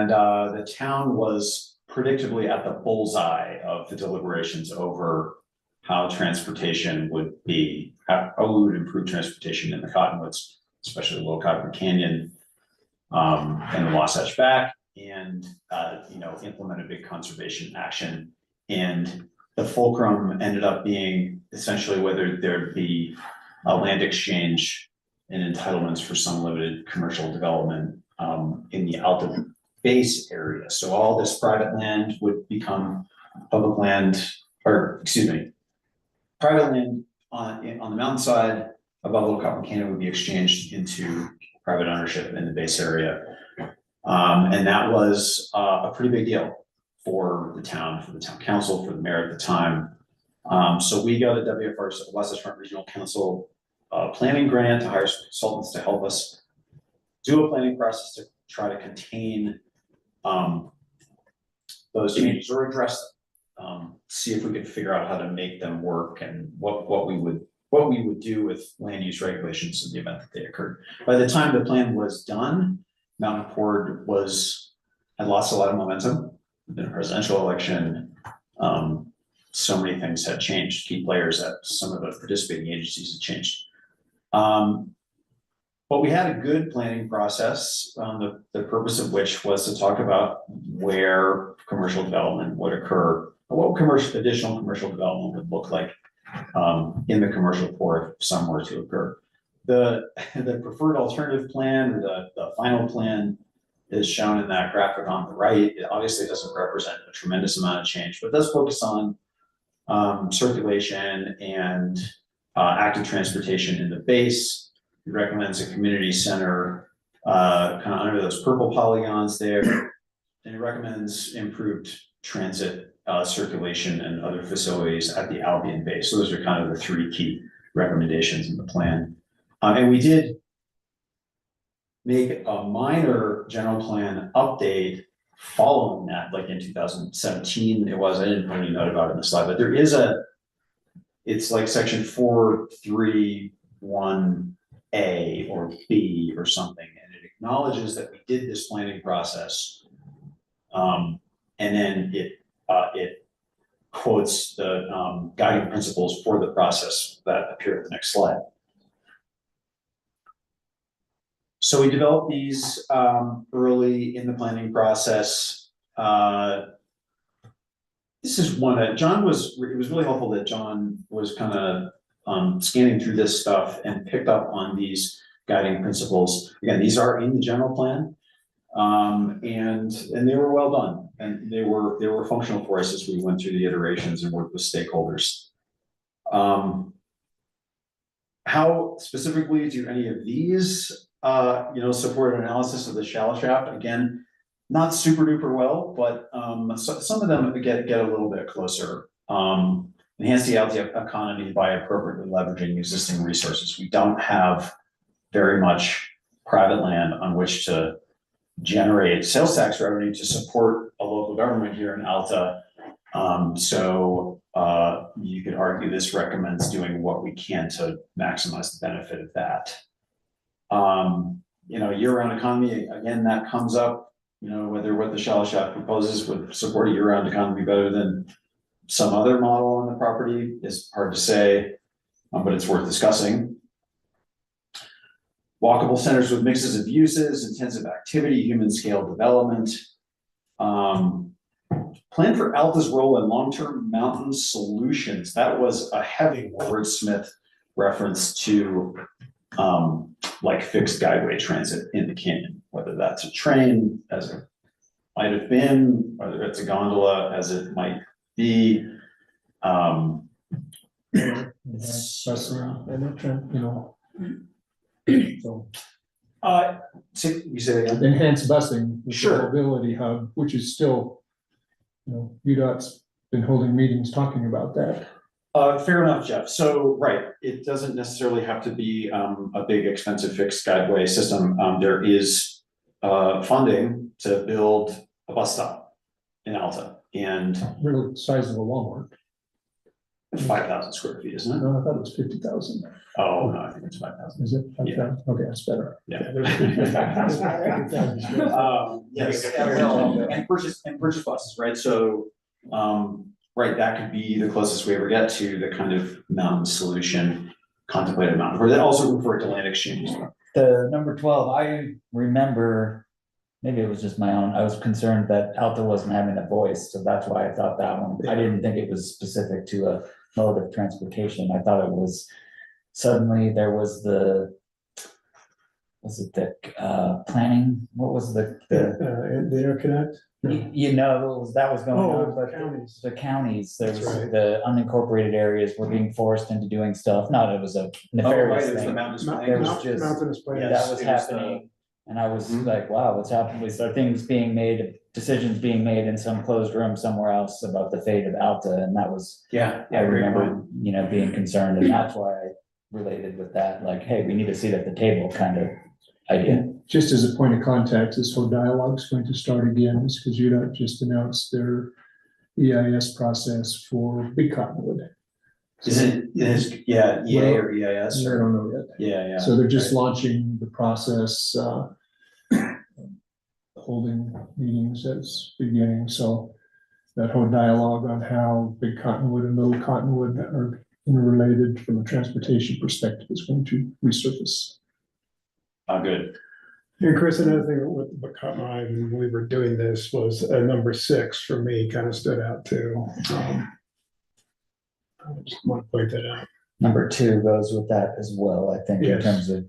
C: the town was predictably at the bullseye of the deliberations over how transportation would be, how we would improve transportation in the Cottonwoods, especially Little Cottonwood Canyon, and the Wasatch Back, and implement a big conservation action. And the fulcrum ended up being essentially whether there'd be a land exchange and entitlements for some limited commercial development in the Alta base area. So all this private land would become public land, or excuse me, private land on the mountainside above Little Cottonwood Canyon would be exchanged into private ownership in the base area. And that was a pretty big deal for the town council, for the mayor at the time. So we got a WFR, Wasatch Front Regional Council planning grant to hire consultants to help us do a planning process to try to contain those changes or address them. See if we could figure out how to make them work and what we would do with land use regulations in the event that they occurred. By the time the plan was done, Mountain Accord had lost a lot of momentum. There'd been a presidential election. So many things had changed. Key players at some of the participating agencies had changed. But we had a good planning process, the purpose of which was to talk about where commercial development would occur, or what additional commercial development would look like in the commercial core if some were to occur. The preferred alternative plan, or the final plan, is shown in that graphic on the right. It obviously doesn't represent a tremendous amount of change, but does focus on circulation and active transportation in the base. It recommends a community center kind of under those purple polygons there. And it recommends improved transit circulation and other facilities at the Albion base. So those are kind of the three key recommendations in the plan. And we did make a minor general plan update following that, like in 2017 it was. I didn't put any note about it in the slide, but there is it's like section 431A or B or something, and it acknowledges that we did this planning process. And then it quotes the guiding principles for the process that appear at the next slide. So we developed these early in the planning process. This is one that it was really helpful that John was kind of scanning through this stuff and picked up on these guiding principles. Again, these are in the general plan, and they were well done, and they were functional for us as we went through the iterations and worked with stakeholders. How specifically do any of these support analysis of the shallow shaft? Again, not super duper well, but some of them get a little bit closer. Enhance the Alta economy by appropriately leveraging existing resources. We don't have very much private land on which to generate sales tax revenue to support a local government here in Alta. So you could argue this recommends doing what we can to maximize the benefit of that. Year-round economy, again, that comes up, whether what the shallow shaft proposes would support a year-round economy better than some other model on the property is hard to say, but it's worth discussing. Walkable centers with mixes of uses, intensive activity, human scale development. Plan for Alta's role in long-term mountain solutions. That was a heavy wordsmith reference to like fixed guideway transit in the canyon, whether that's a train as it might have been, whether it's a gondola as it might be. So you say again?
H: Enhanced busing. With
C: Sure.
H: the mobility hub, which is still, UDOT's been holding meetings talking about that.
C: Fair enough, Jeff. So, right, it doesn't necessarily have to be a big expensive fixed guideway system. There is funding to build a bus stop in Alta. And
H: Really the size of a Walmart.
C: 5,000 square feet, isn't it?
H: No, I thought it was 50,000.
C: Oh, no, I think it's 5,000.
H: Is it? 5,000? Okay, that's better.
C: Yeah. Yes, and purchase buses, right? So, right, that could be the closest we ever get to the kind of mountain solution, contemplated mountain, or they also refer to land exchange.
D: The number 12, I remember, maybe it was just my own, I was concerned that Alta wasn't having a voice, so that's why I thought that one. I didn't think it was specific to a mode of transportation. I thought it was, suddenly there was the, was it the planning, what was the
A: The interconnect?
D: you know, that was going
A: Oh,
D: on, but
A: counties.
D: the counties, there was
A: That's right.
D: the unincorporated areas were being forced into doing stuff, not it was a nefarious thing.
C: mountainous
D: There was just-
A: Mountainous plan.
C: Yes.
D: That was
C: it was the-
D: happening, and I was
C: Mhm.
D: like, wow, what's happening? So things being made, decisions being made in some closed room somewhere else about the fate of Alta, and that was,
C: Yeah,
D: I remember, you know, being concerned, and that's why I related with that, like, hey, we need a seat at the table kind of idea.
H: And just as a point of contact, this whole dialogue is going to start again, because UDOT just announced their EIS process for Big Cottonwood.
C: is it, yeah, EA or EIS
H: I
C: or,
H: don't know yet.
C: yeah.
H: So they're just
C: right.
H: launching the process, holding meetings that's beginning, so that whole dialogue on how Big Cottonwood and Little Cottonwood are interrelated from a transportation perspective is going to resurface.
C: Oh, good.
A: And Chris, another thing what caught my eye when we were doing this was number 6 for me kind of stood out too. I just want to point that out.
D: Number 2 goes with that as well, I think, in
A: Yes.
D: terms of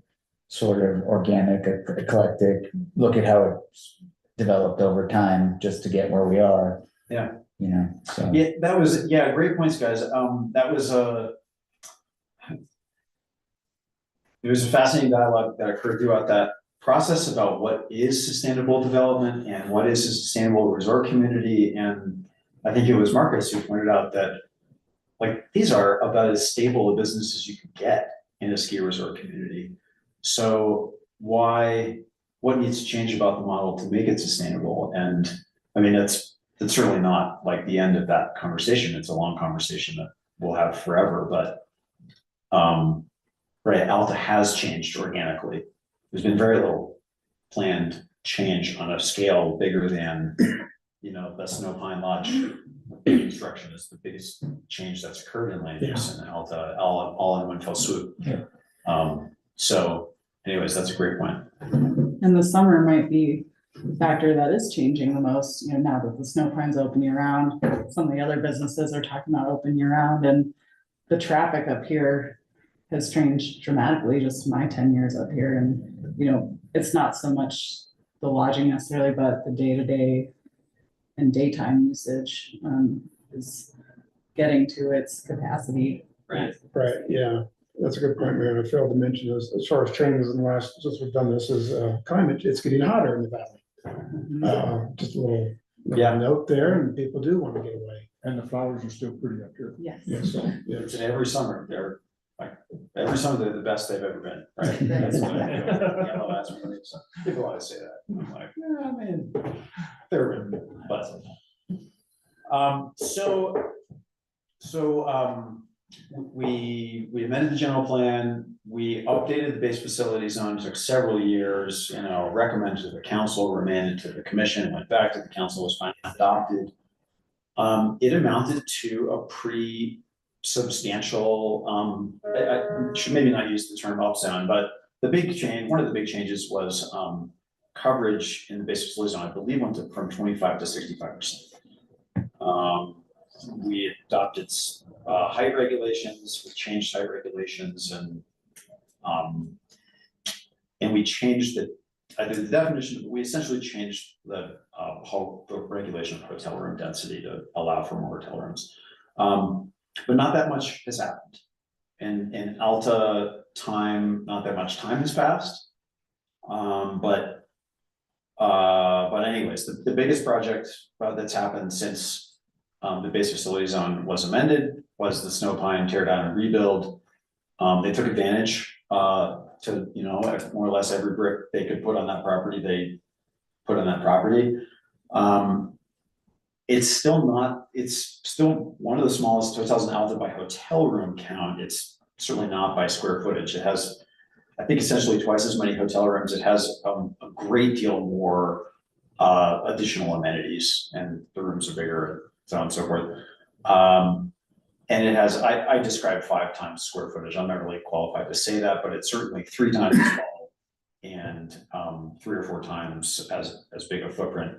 D: sort of organic, eclectic, look at how it's developed over time just to get where we are.
C: Yeah.
D: You know, so.
C: Yeah, that was, yeah, great points, guys. That was it was a fascinating dialogue that occurred throughout that process about what is sustainable development and what is a sustainable resort community. And I think it was Marcus who pointed out that, like, these are about as stable a business as you could get in a ski resort community. So what needs to change about the model to make it sustainable? And I mean, that's certainly not like the end of that conversation. It's a long conversation that we'll have forever, but right, Alta has changed organically. There's been very little planned change on a scale bigger than, you know, the Snow Pine Lodge construction is the biggest change that's occurred in land use in Alta, all in one fell swoop.
D: Yeah.
C: So anyways, that's a great point.
J: And the summer might be the factor that is changing the most, you know, now that the Snow Pine's open year round. Some of the other businesses are talking about open year round, and the traffic up here has changed dramatically, just my 10 years up here. And, you know, it's not so much the lodging necessarily, but the day-to-day and daytime usage is getting to its capacity.
C: Right.
A: Right, yeah, that's a good point, Mary. I failed to mention this, as far as changes in the last, since we've done this, is climate, it's getting hotter in the valley. Just a little note there, and people do want to get away.
H: And the flowers are still pretty up here.
J: Yes.
A: Yeah, so, yeah.
C: It's every summer, they're like, every summer they're the best they've ever been, right? That's what I feel. Yellow aspens, so people always say that. I'm like, yeah, I mean, they're, but. We amended the general plan, we updated the base facility zone, took several years, you know, recommended to the council, remanded to the commission, went back to the council, was finally adopted. It amounted to a pretty substantial, I should maybe not use the term upzone, but the big change, one of the big changes was coverage in the base facility zone, I believe went from 25 to 65%. We adopted height regulations, we changed height regulations, and we changed the definition, we essentially changed the regulation of hotel room density to allow for more hotel rooms. But not that much has happened. In Alta time, not that much time has passed. But anyways, the biggest project that's happened since the base facility zone was amended was the Snow Pine tear down and rebuild. They took advantage to, you know, more or less every brick they could put on that property, they put on that property. it's still one of the smallest hotels in Alta by hotel room count. It's certainly not by square footage. It has, I think, essentially twice as many hotel rooms. It has a great deal more additional amenities, and the rooms are bigger and so on and so forth. And it has, I described 5 times square footage. I'm not really qualified to say that, but it's certainly 3 times as tall and 3 or 4 times as big a footprint.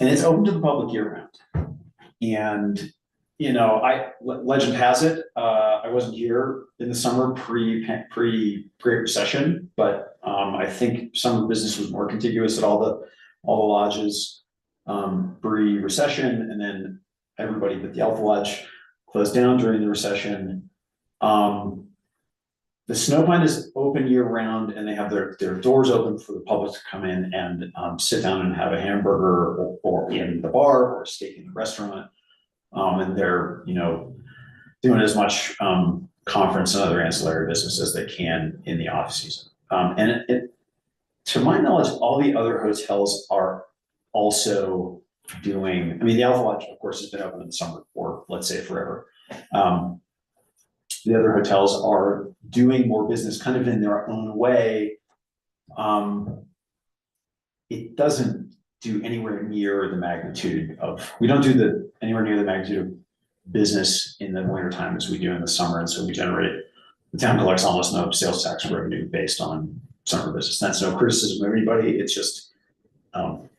C: And it's open to the public year round. And, you know, legend has it, I wasn't here in the summer pre-Great Recession, but I think summer business was more contiguous at all the lodges pre-recession, and then everybody but the Alta Lodge closed down during the recession. The Snowpine is open year round, and they have their doors open for the public to come in and sit down and have a hamburger or in the bar or steak in the restaurant. And they're, you know, doing as much conference and other ancillary business as they can in the off season. And to my knowledge, all the other hotels are also doing, I mean, the Alta Lodge, of course, has been open in the summer for, let's say, forever. The other hotels are doing more business kind of in their own way. It doesn't do anywhere near the magnitude of, we don't do anywhere near the magnitude of business in the winter time as we do in the summer. And so the town collects almost no sales tax revenue based on summer business. That's no criticism of anybody. It's just,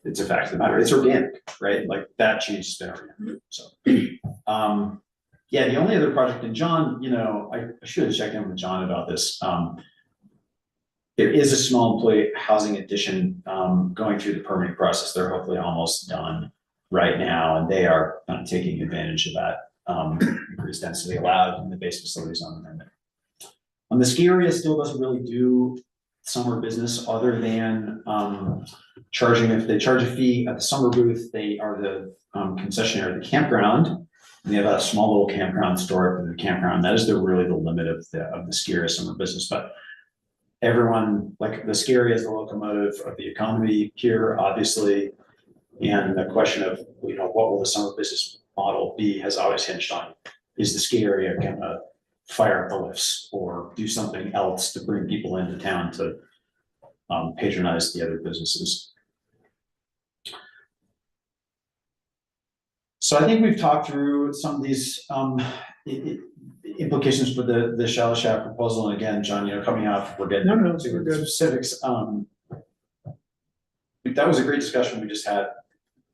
C: it's a fact of the matter. It's organic, right? Like that changes there. So, yeah, the only other project, and John, you know, I should have checked in with John about this. There is a small employee housing addition going through the permitting process. They're hopefully almost done right now, and they are kind of taking advantage of that increased density allowed in the base facility zone amendment. The ski area still doesn't really do summer business other than charging. If they charge a fee at the summer booth, they are the concessionaire at the campground. They have a small little campground store up in the campground. That is really the limit of the ski area summer business. But everyone, like the ski area is the locomotive of the economy here, obviously. And the question of, you know, what will the summer business model be has always hinged on, is the ski area gonna fire up the lifts or do something else to bring people into town to patronize the other businesses. So I think we've talked through some of these implications for the Shallow Shaft proposal. And again, John, you know, coming out, we're getting
A: No,
C: to
A: good.
C: specifics. That was a great discussion we just had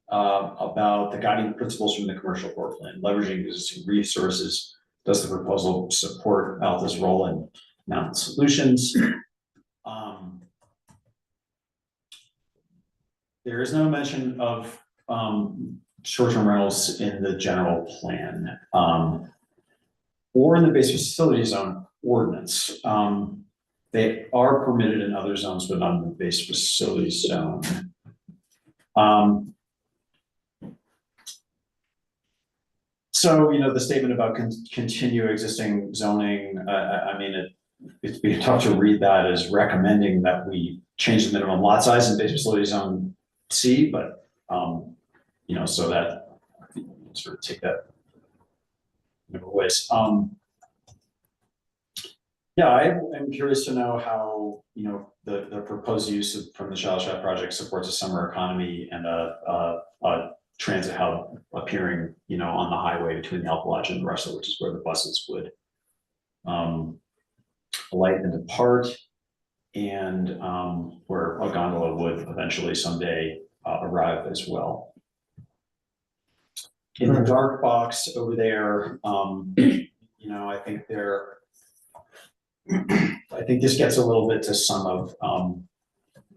C: about the guiding principles from the commercial core plan, leveraging existing resources. Does the proposal support Alta's role in mountain solutions? There is no mention of short-term rentals in the general plan or in the base facility zone ordinance. They are permitted in other zones, but not in the base facility zone. So, you know, the statement about continue existing zoning, I mean, it's being tough to read that as recommending that we change the minimum lot size in base facility zone C, but, you know, so that sort of take that in different ways. Yeah, I'm curious to know how, you know, the proposed use from the Shallow Shaft project supports a summer economy and a transit hub appearing, you know, on the highway between the Alta Lodge and Russell, which is where the buses would alight and depart, and where a gondola would eventually someday arrive as well. In the dark box over there, you know, I think this gets a little bit to some of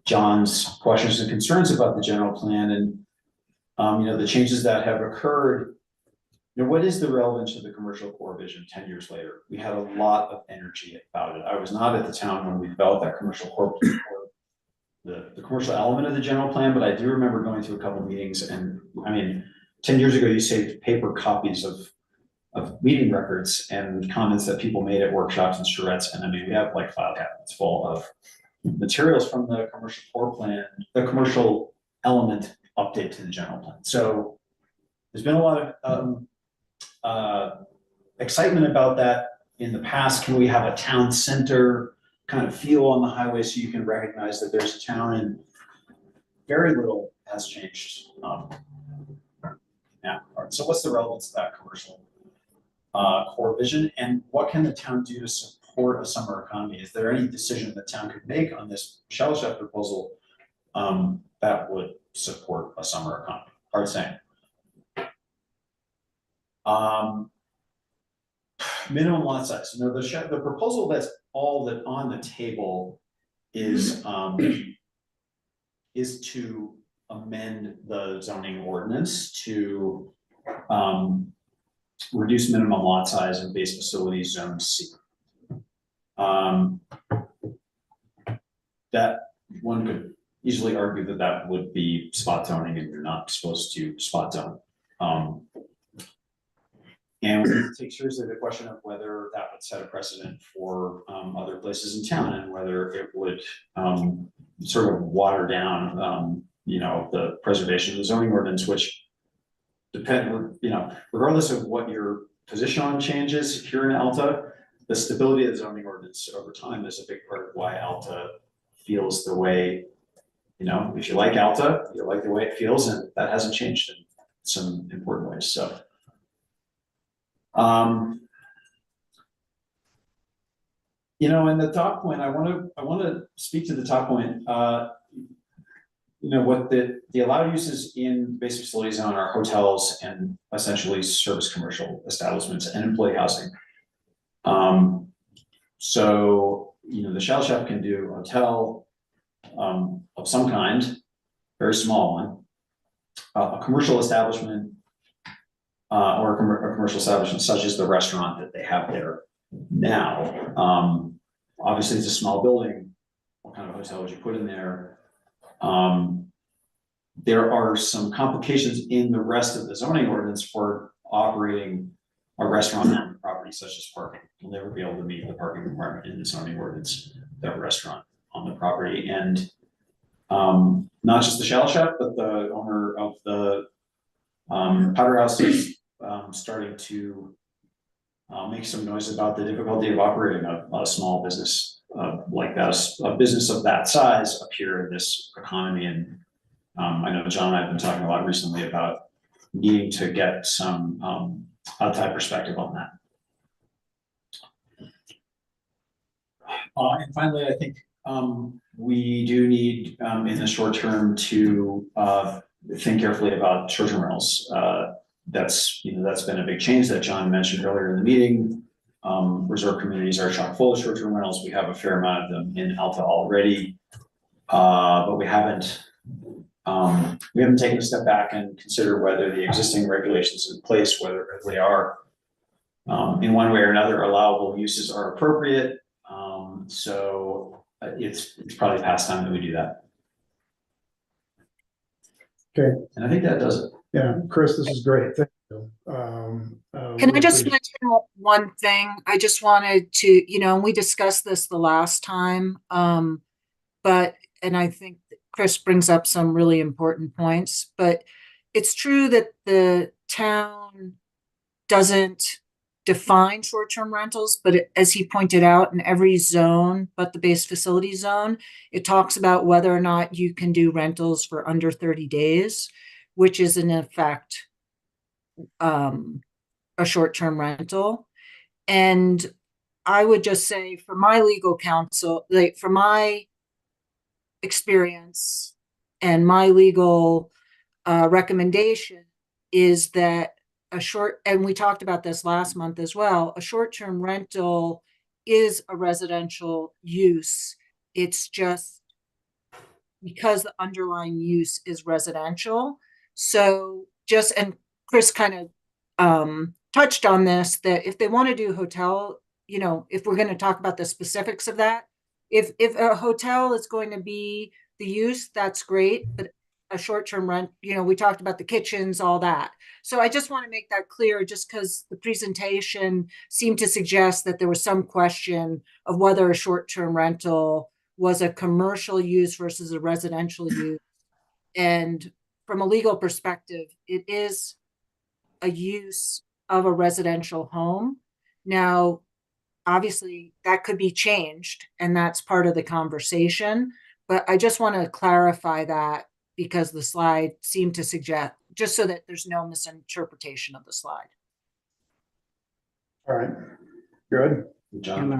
C: John's questions and concerns about the general plan, and you know, the changes that have occurred. You know, what is the relevance of the commercial core vision 10 years later? We had a lot of energy about it. I was not at the town when we developed that commercial core, the commercial element of the general plan, but I do remember going to a couple of meetings, and I mean, 10 years ago, you saved paper copies of meeting records and comments that people made at workshops and charrettes. And I mean, we have like file cabinets full of materials from the commercial core plan, the commercial element update to the general plan. So there's been a lot of excitement about that in the past. Can we have a town center kind of feel on the highway so you can recognize that there's a town, and very little has changed. Yeah, all right, so what's the relevance of that commercial core vision, and what can the town do to support a summer economy? Is there any decision the town could make on this shell chef proposal that would support a summer economy? Hard saying. Minimum lot size. You know, the proposal that's all that on the table is to amend the zoning ordinance to reduce minimum lot size in base facility zone C. That one could easily argue that that would be spot zoning, and you're not supposed to spot zone. And we need to take seriously the question of whether that would set a precedent for other places in town, and whether it would sort of water down, you know, the preservation of the zoning ordinance, which depend, you know, regardless of what your position on changes here in Alta, the stability of the zoning ordinance over time is a big part of why Alta feels the way, you know, if you like Alta, you like the way it feels, and that hasn't changed in some important ways. So. You know, and the top point, I want to speak to the top point. You know, what the allowed uses in base facility zone are hotels and essentially service commercial establishments and employee housing. So, you know, the shell chef can do a hotel of some kind, very small one, a commercial establishment, or a commercial establishment such as the restaurant that they have there now. Obviously, it's a small building. What kind of hotel would you put in there? There are some complications in the rest of the zoning ordinance for operating a restaurant on the property, such as parking. You'll never be able to meet the parking requirement in the zoning ordinance, that restaurant on the property. And not just the shell chef, but the owner of the powder house is starting to make some noise about the difficulty of operating a small business like that, a business of that size up here in this economy. And I know John and I have been talking a lot recently about needing to get some outside perspective on that. And finally, I think we do need in the short term to think carefully about short-term rentals. That's been a big change that John mentioned earlier in the meeting. Resort communities are chock full of short-term rentals. We have a fair amount of them in Alta already, but we haven't taken a step back and consider whether the existing regulations in place, whether they are in one way or another allowable uses, are appropriate. So it's probably past time that we do that.
A: Okay.
C: And I think that does it.
A: Yeah, Chris, this is great. Thank you.
G: Can I just
A: appreciate-
G: mention one thing? I just wanted to, you know, and we discussed this the last time, but, and I think that Chris brings up some really important points, but it's true that the town doesn't define short-term rentals, but as he pointed out, in every zone but the base facility zone, it talks about whether or not you can do rentals for under 30 days, which is in effect a short-term rental. And I would just say, for my legal counsel, like for my experience and my legal recommendation is that and we talked about this last month as well, a short-term rental is a residential use. It's just because the underlying use is residential. So just, and Chris kind of touched on this, that if they want to do hotel, you know, if we're going to talk about the specifics of that, if a hotel is going to be the use, that's great, but a short-term rent, you know, we talked about the kitchens, all that. So I just want to make that clear, just because the presentation seemed to suggest that there was some question of whether a short-term rental was a commercial use versus a residential use. And from a legal perspective, it is a use of a residential home. Now, obviously, that could be changed, and that's part of the conversation. But I just want to clarify that because the slide seemed to suggest, just so that there's no misinterpretation of the slide.
A: All right, good.
C: John,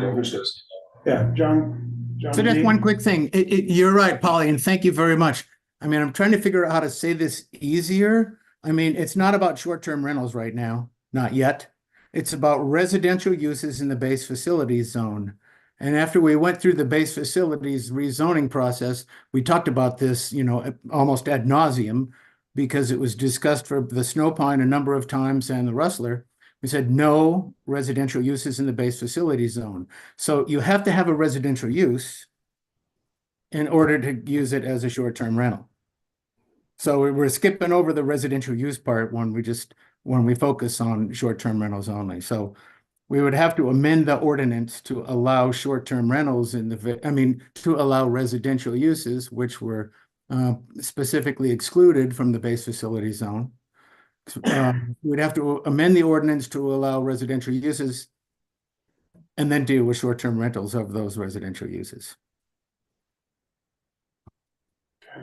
A: Yeah, John.
I: So just
A: D?
I: one quick thing. You're right, Polly, and thank you very much. I mean, I'm trying to figure out how to say this easier. I mean, it's not about short-term rentals right now, not yet. It's about residential uses in the base facilities zone. And after we went through the base facilities rezoning process, we talked about this, you know, almost ad nauseum, because it was discussed for the Snow Pine a number of times and the Rustler. We said no residential uses in the base facility zone. So you have to have a residential use in order to use it as a short-term rental. So we're skipping over the residential use part when we focus on short-term rentals only. So we would have to amend the ordinance to allow short-term rentals to allow residential uses, which were specifically excluded from the base facility zone. We'd have to amend the ordinance to allow residential uses and then deal with short-term rentals of those residential uses.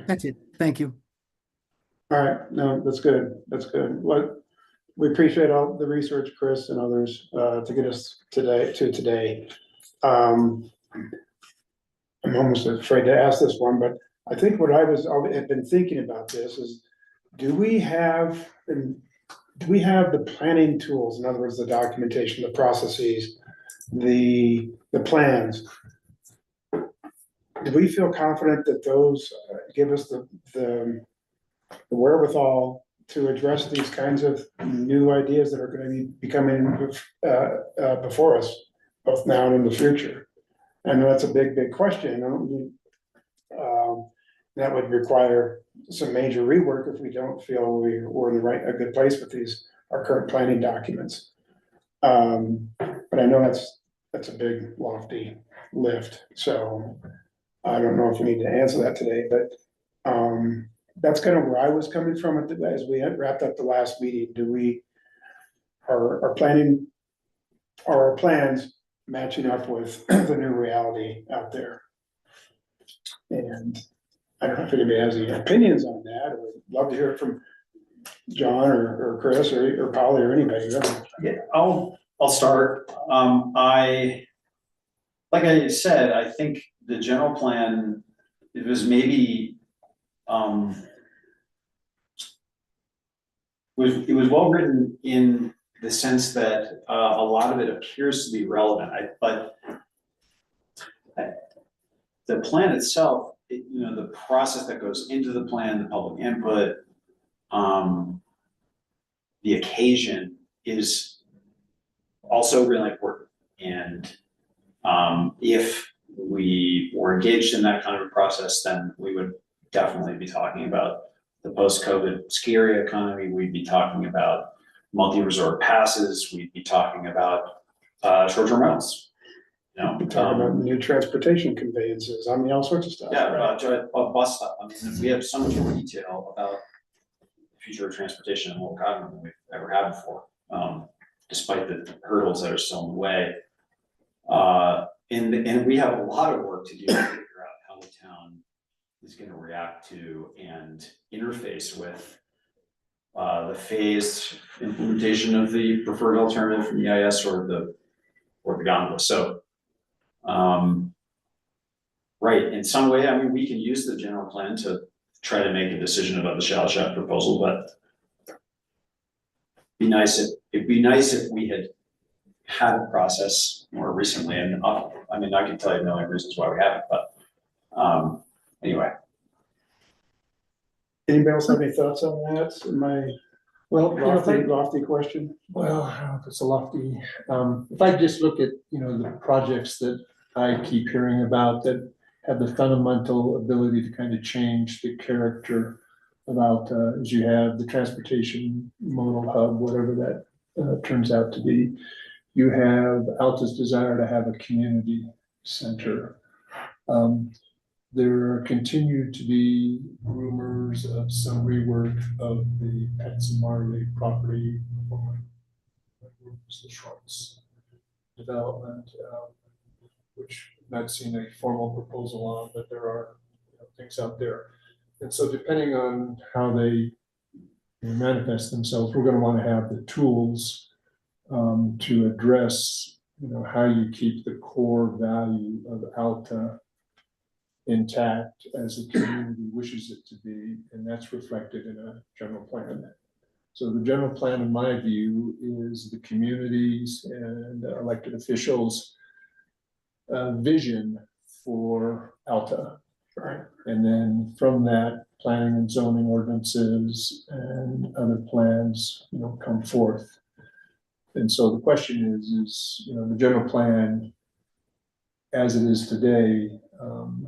I: That's it. Thank you.
A: All right, no, that's good. That's good. What we appreciate all the research, Chris and others, to get us today. I'm almost afraid to ask this one, but I think what had been thinking about this is, do we have the planning tools? In other words, the documentation, the processes, the plans. Do we feel confident that those give us the wherewithal to address these kinds of new ideas that are going to be becoming before us, both now and in the future? I know that's a big question. That would require some major rework if we don't feel we're in a good place with our current planning documents. But I know that's a big, lofty lift. So I don't know if we need to answer that today, but that's kind of where I was coming from as we had wrapped up the last meeting. Are our plans matching up with the new reality out there? And I don't know if anybody has any opinions on that, or love to hear it from John or Chris or Polly or anybody.
C: Yeah, I'll start. Like I said, I think the general plan, it was maybe, it was well written in the sense that a lot of it appears to be relevant. But the plan itself, the process that goes into the plan, the public input, the occasion is also really important. And if we were engaged in that kind of a process, then we would definitely be talking about the post-COVID ski area economy. We'd be talking about multi-resort passes. We'd be talking about short-term rentals.
A: We're talking about new transportation conveyances. I mean, all sorts of stuff.
C: Yeah, about bus stop. I mean, we have so much more detail about the future of transportation in Old Cotton than we've ever had before, despite the hurdles that are still in the way. And we have a lot of work to do to figure out how the town is going to react to and interface with the phased implementation of the preferred alternative from the EIS or the gondola. So, right, in some way, I mean, we can use the general plan to try to make a decision about the shell shock proposal, but it'd be nice if we had a process more recently. And I mean, I can tell you a million reasons why we haven't, but anyway.
A: Anybody else have any thoughts on that? Lofty question?
H: Well, I don't know if it's a lofty, if I just look at, the projects that I keep hearing about that have the fundamental ability to kind of change the character about, as you have the transportation modal hub, whatever that turns out to be. You have Alta's desire to have a community center. There continue to be rumors of some rework of the Patsy Marley property. The Schwartz development, which I've not seen a formal proposal on, but there are things out there. And so depending on how they manifest themselves, we're going to want to have the tools to address, how you keep the core value of Alta intact as the community wishes it to be, and that's reflected in a general plan. So the general plan, in my view, is the communities and elected officials' vision for Alta. Right. And then from that, planning and zoning ordinances and other plans, come forth. And so the question is, the general plan, as it is today,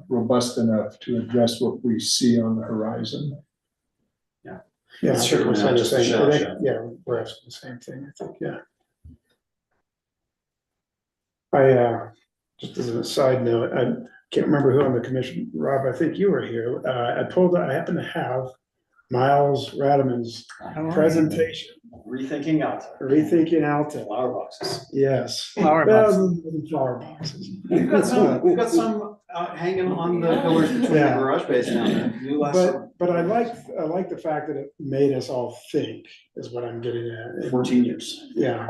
H: robust enough to address what we see on the horizon?
A: Yeah,
C: It's
A: I think we're
C: certainly
A: saying
C: not
A: the
C: just a
A: same,
C: shell
A: I think,
C: show.
A: yeah, we're asking the same thing, I think, yeah. I, just as a side note, I can't remember who on the commission, Rob, I think you were here, I happen to have Miles Radaman's presentation,
C: Rethinking Alta.
A: Rethinking Alta,
C: Flower boxes.
A: yes.
B: Flower
A: Well,
B: boxes.
A: Flower boxes.
C: We've got some hanging on the pillars between the
A: Yeah.
C: garage bays down there. New last summer.
A: But I like the fact that it made us all think, is what I'm getting at.
C: 14 years.
A: Yeah,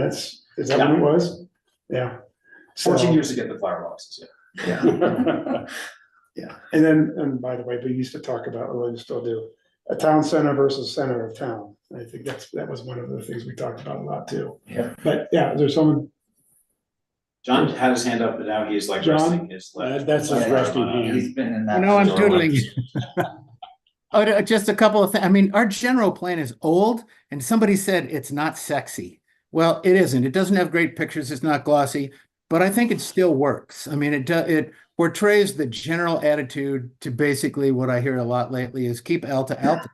A: is that what it was? Yeah.
C: 14
A: So-
C: years to get the flower boxes, yeah.
A: Yeah. Yeah, and by the way, we used to talk about, well, we still do, a town center versus center of town. I think that was one of the things we talked about a lot too.
D: Yeah.
A: But yeah, there's someone,
C: John had his hand up, but now he's like
A: John?
C: resting his left.
E: That's his resting hand.
D: He's been in that.
I: No, I'm
D: position.
I: doodling. Oh, just a couple of things. I mean, our general plan is old, and somebody said it's not sexy. Well, it isn't. It doesn't have great pictures. It's not glossy, but I think it still works. I mean, it portrays the general attitude to basically what I hear a lot lately is keep Alta Alta.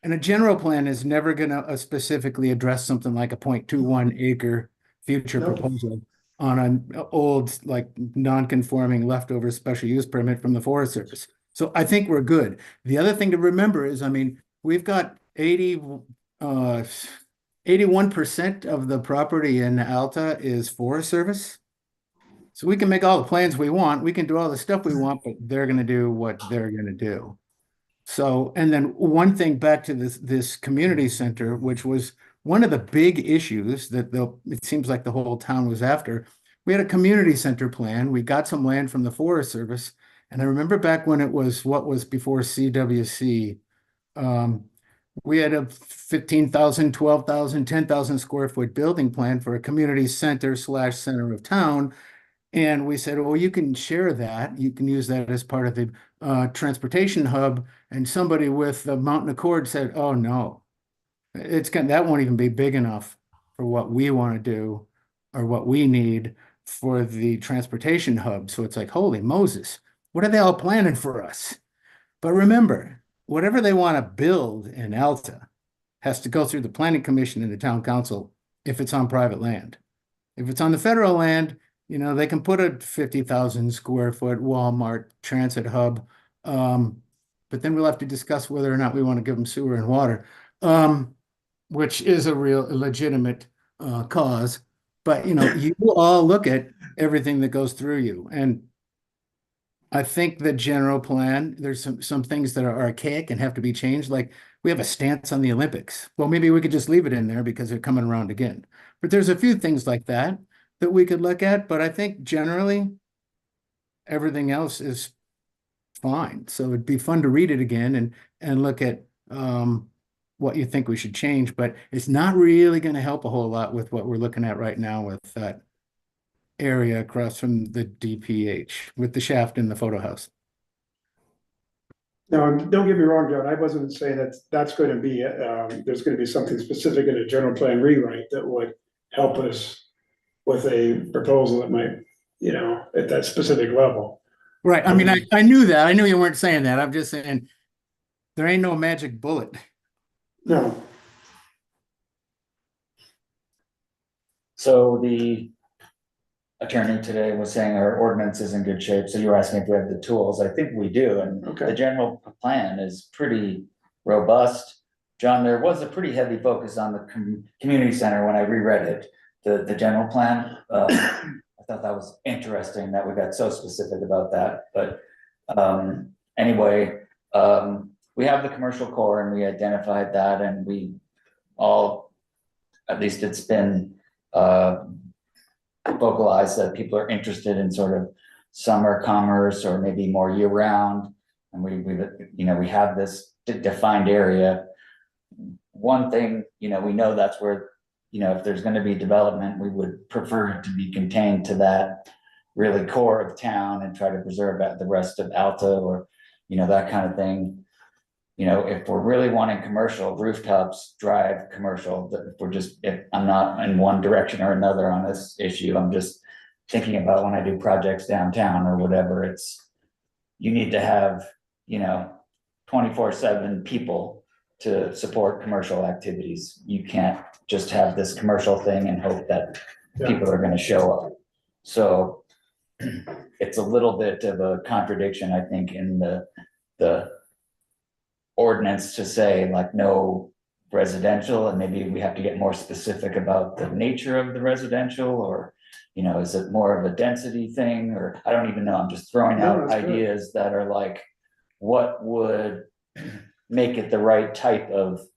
I: And a general plan is never going to specifically address something like a 0.21 acre future
A: No.
I: proposal on an old, like non-conforming leftover special use permit from the Forest Service. So I think we're good. The other thing to remember is, I mean, we've got 81% of the property in Alta is Forest Service. So we can make all the plans we want, we can do all the stuff we want, but they're going to do what they're going to do. So, and then one thing back to this community center, which was one of the big issues that it seems like the whole town was after. We had a community center plan. We got some land from the Forest Service. And I remember back when it was what was before CWC, we had a 15,000, 12,000, 10,000 square foot building plan for a community center / center of town. And we said, well, you can share that. You can use that as part of the transportation hub. And somebody with the Mountain Accord said, oh, no, that won't even be big enough for what we want to do or what we need for the transportation hub. So it's like, holy Moses, what are they all planning for us? But remember, whatever they want to build in Alta has to go through the planning commission and the town council if it's on private land. If it's on the federal land, they can put a 50,000 square foot Walmart transit hub. But then we'll have to discuss whether or not we want to give them sewer and water, which is a legitimate cause. But, you all look at everything that goes through you. And I think the general plan, there's some things that are archaic and have to be changed. Like we have a stance on the Olympics. Well, maybe we could just leave it in there because they're coming around again. But there's a few things like that we could look at. But I think generally everything else is fine. So it'd be fun to read it again and look at what you think we should change. But it's not really going to help a whole lot with what we're looking at right now with that area across from the DPH with the shaft in the photo house.
A: no, don't get me wrong, John, I wasn't saying that's going to be, there's going to be something specific in a general plan rewrite that would help us with a proposal that might, at that specific level.
I: Right. I mean, I knew that. I knew you weren't saying that. I'm just saying there ain't no magic bullet.
A: No,
D: So attorney today was saying our ordinance is in good shape, so you were asking if we have the tools, I think we do, and
A: Okay.
D: the general plan is pretty robust. John, there was a pretty heavy focus on the community center when I reread it, the general plan. I thought that was interesting that we got so specific about that, but anyway, we have the commercial core and we identified that, and we all, at least it's been vocalized that people are interested in sort of summer commerce or maybe more year round. And we have this defined area. One thing, we know that's where, if there's gonna be development, we would prefer it to be contained to that really core of town and try to preserve the rest of Alta or, that kind of thing. If we're really wanting commercial, rooftops drive commercial, if I'm not in one direction or another on this issue, I'm just thinking about when I do projects downtown or whatever, you need to have, 24/7 people to support commercial activities. You can't just have this commercial thing and hope that people are gonna show up. So it's a little bit of a contradiction, I think, in the ordinance to say like no residential, and maybe we have to get more specific about the nature of the residential, or is it more of a density thing, or I don't even know, I'm just throwing out ideas that are like, what would make it the right type of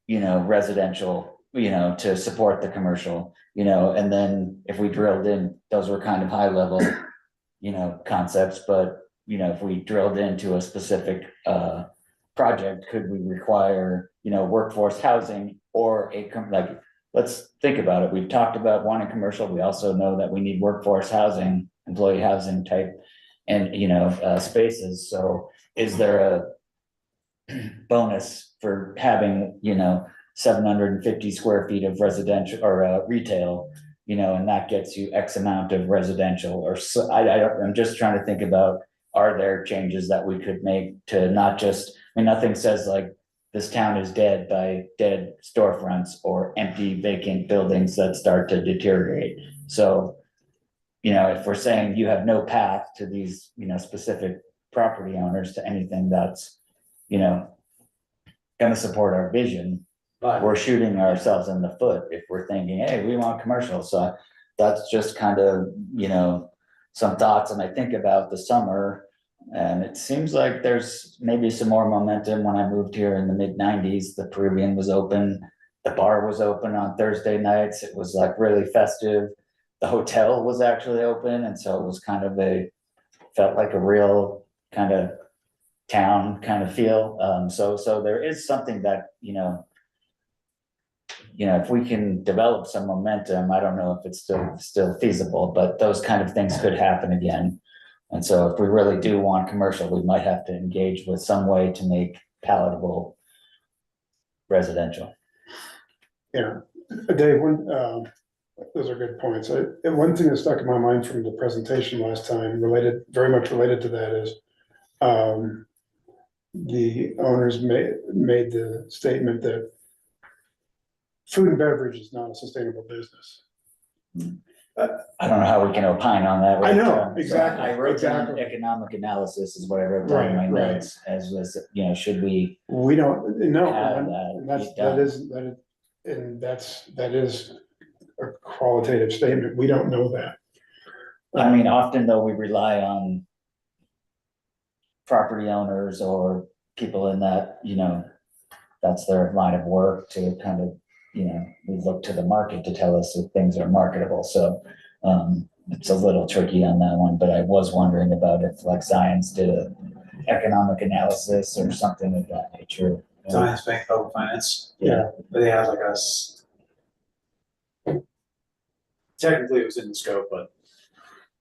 D: residential, to support the commercial, and then if we drilled in, those were kind of high level concepts, but if we drilled into a specific project, could we require, workforce housing or let's think about it. We've talked about wanting commercial. We also know that we need workforce housing, employee housing type and, spaces. So is there a bonus for having, 750 square feet of residential or retail, and that gets you X amount of residential or so, I'm just trying to think about, are there changes that we could make to not just, nothing says like this town is dead by dead storefronts or empty vacant buildings that start to deteriorate. So, if we're saying you have no path to these, specific property owners to anything that's, gonna support our vision, we're shooting ourselves in the foot if we're thinking, hey, we want commercial. So that's just kind of, some thoughts. And I think about the summer, and it seems like there's maybe some more momentum. When I moved here in the mid-90s, the Peruvian was open, the bar was open on Thursday nights. It was like really festive. The hotel was actually open, and so it was kind of felt like a real kind of town kind of feel. So there is something that, if we can develop some momentum, I don't know if it's still feasible, but those kind of things could happen again. And so if we really do want commercial, we might have to engage with some way to make palatable residential.
A: Yeah, Dave, those are good points. And one thing that stuck in my mind from the presentation last time, very much related to that, is the owners made the statement that food and beverage is not a sustainable business.
D: I don't know how we can opine on that.
A: I know,
D: So
A: exactly,
D: I wrote down
A: exactly.
D: economic analysis is what I wrote down in my
A: Right.
D: notes, as was, should we
A: We don't, no,
D: have
A: and
D: that?
A: that is a qualitative statement. We don't know that.
D: I mean, often though, we rely on property owners or people in that, that's their line of work to kind of, we look to the market to tell us if things are marketable. So it's a little tricky on that one, but I was wondering about if like science did a economic analysis or something of that nature.
C: Science Bank Public Finance.
A: Yeah.
C: But they had like technically it was in the scope, but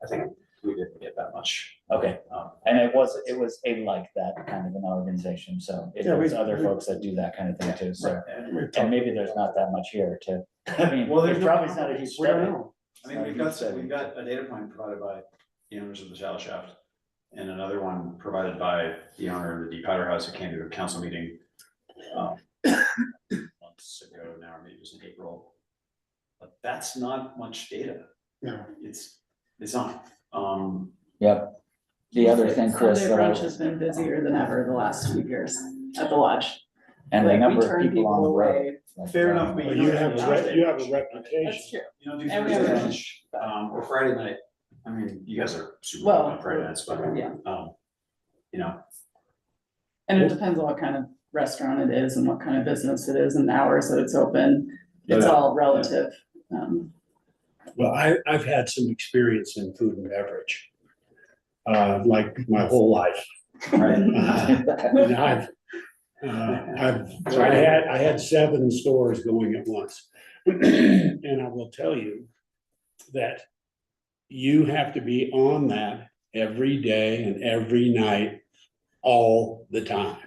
C: I think we didn't get that much.
D: Okay, and it was like that kind of an organization, so
A: Yeah,
D: there's other folks that do that kind of thing too, so.
A: We've
D: And maybe there's not that much here to, I mean,
C: Well,
D: there's probably not a huge
A: We don't
D: study.
A: know.
C: I mean, we've got a data point provided by the owners of the Shallow Shaft. And another one provided by the owner of the Deep Powder House who came to a council meeting months ago now, or maybe it was in April. But that's not much data.
A: No.
C: It's not,
D: Yep. The other thing, Chris,
J: Sunday
D: that I
J: brunch has been busier than ever the last 2 years at the lodge.
D: and the
J: Like, we
D: number of
J: turn
D: people on the
J: away.
D: road. Like,
C: Fair enough, but
A: But
C: you
A: you
C: don't
A: have
C: do
A: a,
C: Thursday
A: you have a
C: brunch.
A: reputation.
J: That's true.
C: You don't do
J: And we
C: Thursday
J: have a-
C: brunch, or Friday night. I mean, you guys are super
J: Well,
C: on Friday nights, but,
J: yeah.
C: you know,
J: And it depends on what kind of restaurant it is and what kind of business it is and the hours that it's open. It's
C: Yeah.
J: all relative.
E: Well, I've had some experience in food and beverage. Like my whole life.
C: right?
E: And I had 7 stores going at once. And I will tell you that you have to be on that every day and every night, all the time.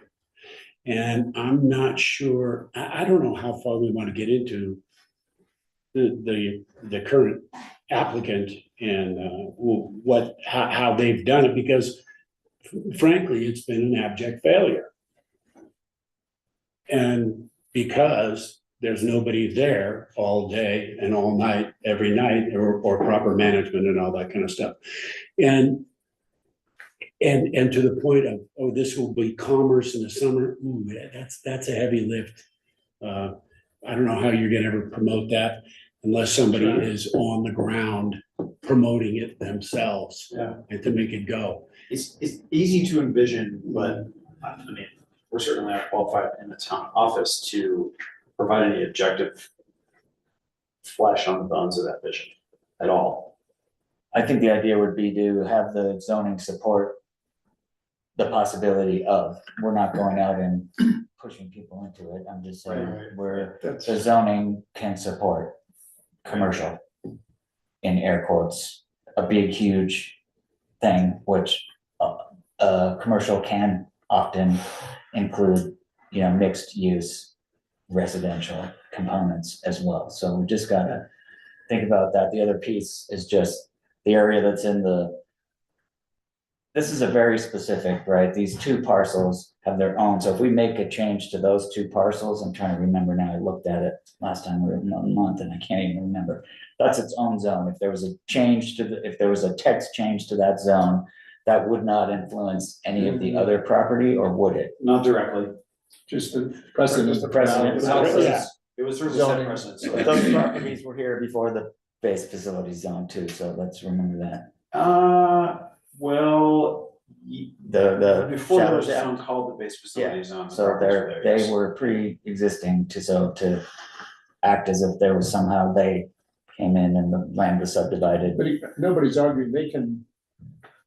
E: And I'm not sure, I don't know how far we want to get into the current applicant and how they've done it, because frankly, it's been an abject failure. And because there's nobody there all day and all night, every night, or proper management and all that kind of stuff. And to the point of, oh, this will be commerce in the summer, ooh, that's a heavy lift. I don't know how you're gonna ever promote that unless somebody is on the ground promoting it themselves.
C: Yeah.
E: And to make it go.
C: It's easy to envision, but I mean, we're certainly not qualified in the town office to provide any objective flesh on the bones of that vision at all.
D: I think the idea would be to have the zoning support the possibility of, we're not going out and pushing people into it. I'm just saying,
A: Right.
D: where
A: That's,
D: the zoning can support commercial, in air quotes, a big, huge thing, which commercial can often include, mixed use residential components as well. So we just gotta think about that. The other piece is just the area that's in this is a very specific, right? These 2 parcels have their own. So if we make a change to those 2 parcels, I'm trying to remember now, I looked at it last time we were in a month and I can't even remember. That's its own zone. If there was a change if there was a text change to that zone, that would not influence any of the other property, or would it?
C: Not directly.
H: Just the precedent.
D: The precedent.
E: Yeah.
C: It was sort of a set
H: Zoning.
C: precedent.
D: But those properties were here before the base facility zone too, so let's remember that.
C: Well,
D: The
C: before there
D: shallow
C: was a
D: shaft.
C: zone called the base facility zone. the
D: So
C: properties were there,
D: they
C: yes.
D: were pre-existing to act as if there was somehow they came in and the land was subdivided.
H: But nobody's arguing, they can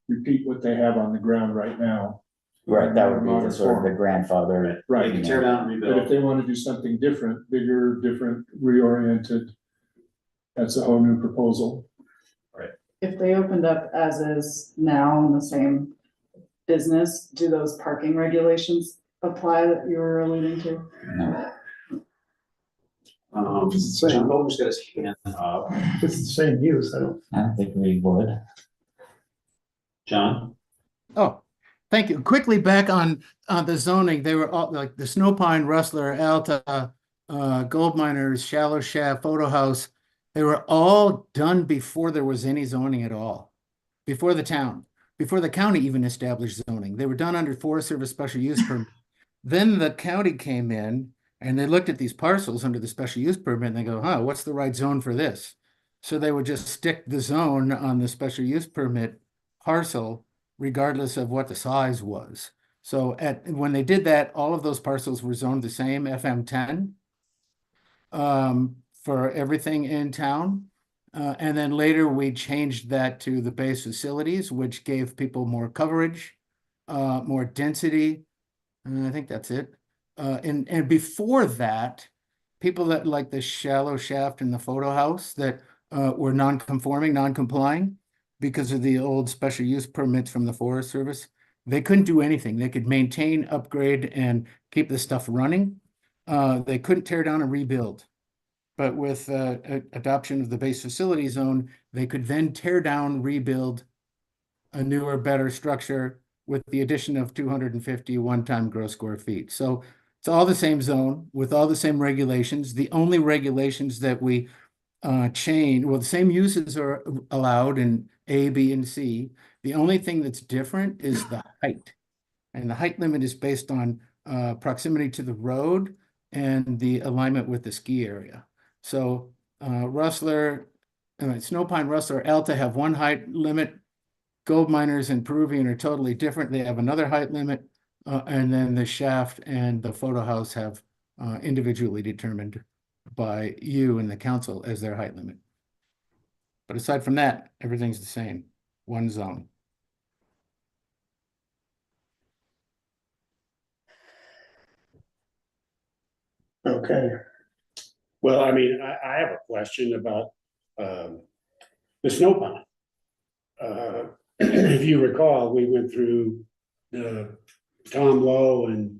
H: repeat what they have on the ground right now.
D: Right, that would be the sort of the grandfather.
C: They can tear down and
H: But if
C: rebuild.
H: they want to do something different, bigger, different, reoriented, that's a whole new proposal.
J: If they opened up as is now in the same business, do those parking regulations apply that you were alluding to?
D: No.
C: John Bolton's got his hand up.
A: it's the same use, I don't.
D: I don't think we would.
C: John?
I: Oh, thank you. Quickly back on the zoning, they were all like the Snow Pine, Rustler, Alta, Gold Miners, Shallow Shaft, Photo House. They were all done before there was any zoning at all, before the county even established zoning. They were done under Forest Service special use permit. Then the county came in and they looked at these parcels under the special use permit and they go, what's the right zone for this? So they would just stick the zone on the special use permit parcel, regardless of what the size was. So when they did that, all of those parcels were zoned the same FM10 for everything in town. And then later we changed that to the base facilities, which gave people more coverage, more density. I think that's it. And before that, people that like the Shallow Shaft and the Photo House that were non-complying because of the old special use permits from the Forest Service, they couldn't do anything. They could maintain, upgrade, and keep the stuff running. They couldn't tear down and rebuild. But with adoption of the base facility zone, they could then tear down, rebuild a newer, better structure with the addition of 250 one-time gross square feet. So it's all the same zone with all the same regulations. The only regulations that we chain, well, the same uses are allowed in A, B, and C. The only thing that's different is the height. And the height limit is based on proximity to the road and the alignment with the ski area. So Rustler, Snow Pine, Rustler, Alta have one height limit. Gold Miners and Peruvian are totally different. They have another height limit. And then the Shaft and the Photo House have individually determined by you and the council as their height limit. But aside from that, everything's the same, one zone.
A: Okay,
E: Well, I mean, I have a question about the snow pond. If you recall, we went through Tom Lowe and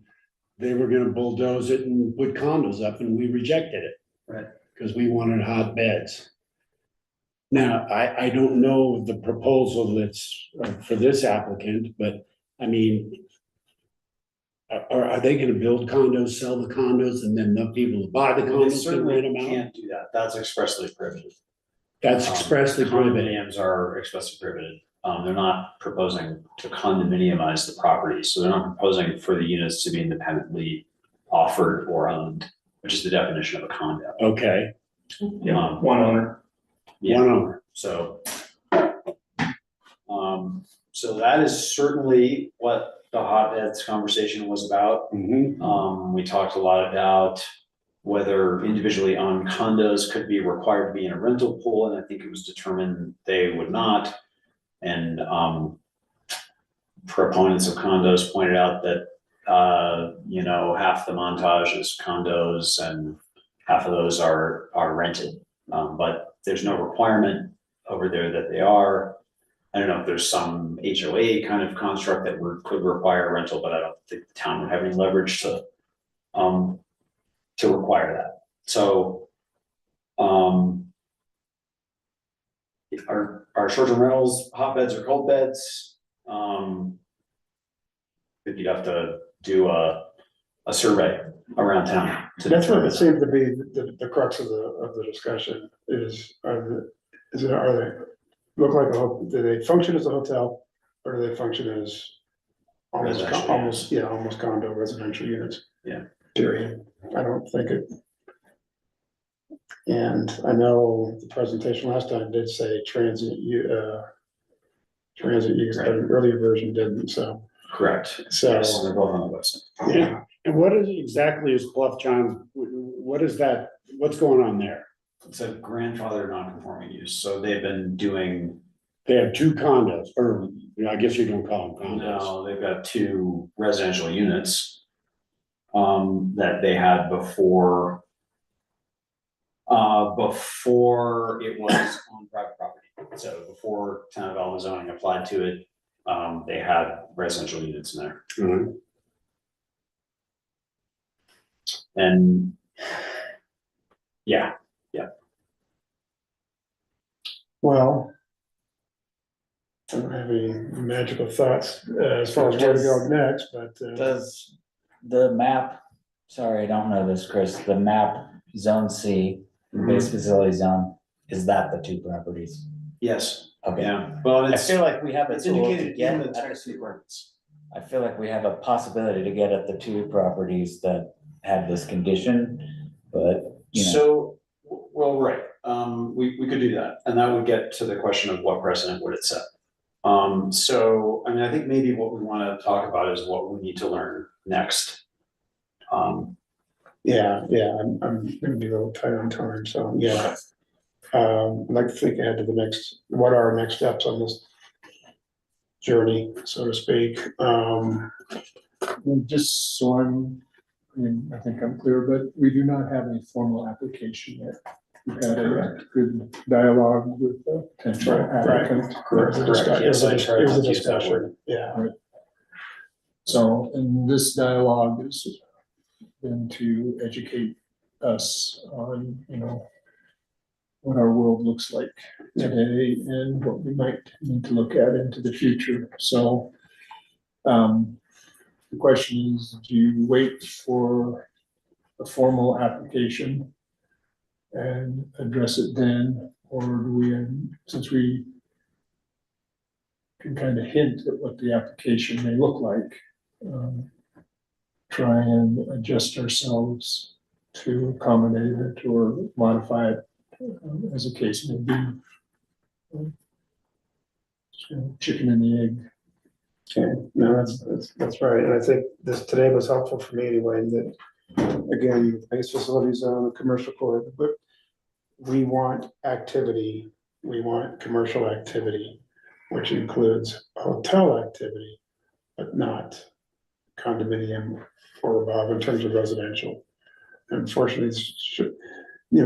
E: they were gonna bulldoze it and put condos up and we rejected it.
C: Right.
E: Because we wanted hot beds. Now, I don't know the proposal that's for this applicant, but I mean, are they gonna build condos, sell the condos, and then the people who buy the
C: They
E: condos can
C: certainly
E: rent them out?
C: can't do that. That's expressly prohibited.
E: That's expressly prohibited.
C: Condominiums are expressly prohibited. They're not proposing to condominiumize the property, so they're not proposing for the units to be independently offered or owned, which is the definition of a condo.
E: Okay,
C: One owner. Yeah,
E: one owner.
C: so. So that is certainly what the hotbeds conversation was about.
E: Mhm.
C: We talked a lot about whether individually owned condos could be required to be in a rental pool, and I think it was determined they would not. And proponents of condos pointed out that half the Montage is condos and half of those are rented. But there's no requirement over there that they are. I don't know if there's some HOA kind of construct that could require rental, but I don't think the town would have any leverage to require that. So our short-term rentals, hotbeds or cold beds, if you'd have to do a survey around town.
A: that's what it seemed to be the crux of the discussion is, are they look like do they function as a hotel or do they function as almost condo residential units?
C: Yeah.
A: Period. I don't think it. And I know the presentation last time did say transient use, but an earlier version didn't, so.
C: Correct.
A: So-
C: Yes, they're both on the website.
A: Yeah,
E: And what is exactly is Bluff John, what is that, what's going on there?
C: It's a grandfather non-conforming use, so they've been doing,
E: They have two condos, or I guess you don't call them condos.
C: no, they've got two residential units. That they had before it was on private property. So before town of Alta zoning applied to it, they had residential units in there.
E: Mhm.
C: And yeah,
A: well. I don't have any magical thoughts as far as where to go next, but.
D: Does the map, sorry, I don't know this, Chris, the map, zone C, base facility zone, is that the two properties?
C: yes,
D: Okay.
C: yeah, well,
D: I
C: it's
D: feel like we have a
C: it's
D: tool to
C: indicated
D: get
C: in the
D: at
C: text
D: the two,
C: sequence.
D: I feel like we have a possibility to get at the two properties that have this condition, but, you know.
C: So, well, right, we could do that, and that would get to the question of what precedent would it set? So, I mean, I think maybe what we wanna talk about is what we need to learn next.
A: Yeah, I'm gonna be a little tight on time, so, yeah. I'd like to think ahead to the next, what are our next steps on this journey, so to speak.
H: Just so I think I'm clear, but we do not have any formal application yet. We've had a good dialogue with the potential applicant.
A: Correct.
C: Yes, I tried
A: It was a
C: not to use that
A: discussion,
C: word.
A: yeah.
H: So, and this dialogue has been to educate us on, what our world looks like today and what we might need to look at into the future. So, the question is, do you wait for a formal application and address it then? Or do we, since we can kind of hint at what the application may look like, try and adjust ourselves to accommodate it or modify it as the case may be? Chicken and the egg.
A: Okay, no, that's right, and I think this today was helpful for me anyway, in that, again, base facilities zone, commercial core, but we want activity, we want commercial activity, which includes hotel activity, but not condominium or above in terms of residential. Unfortunately,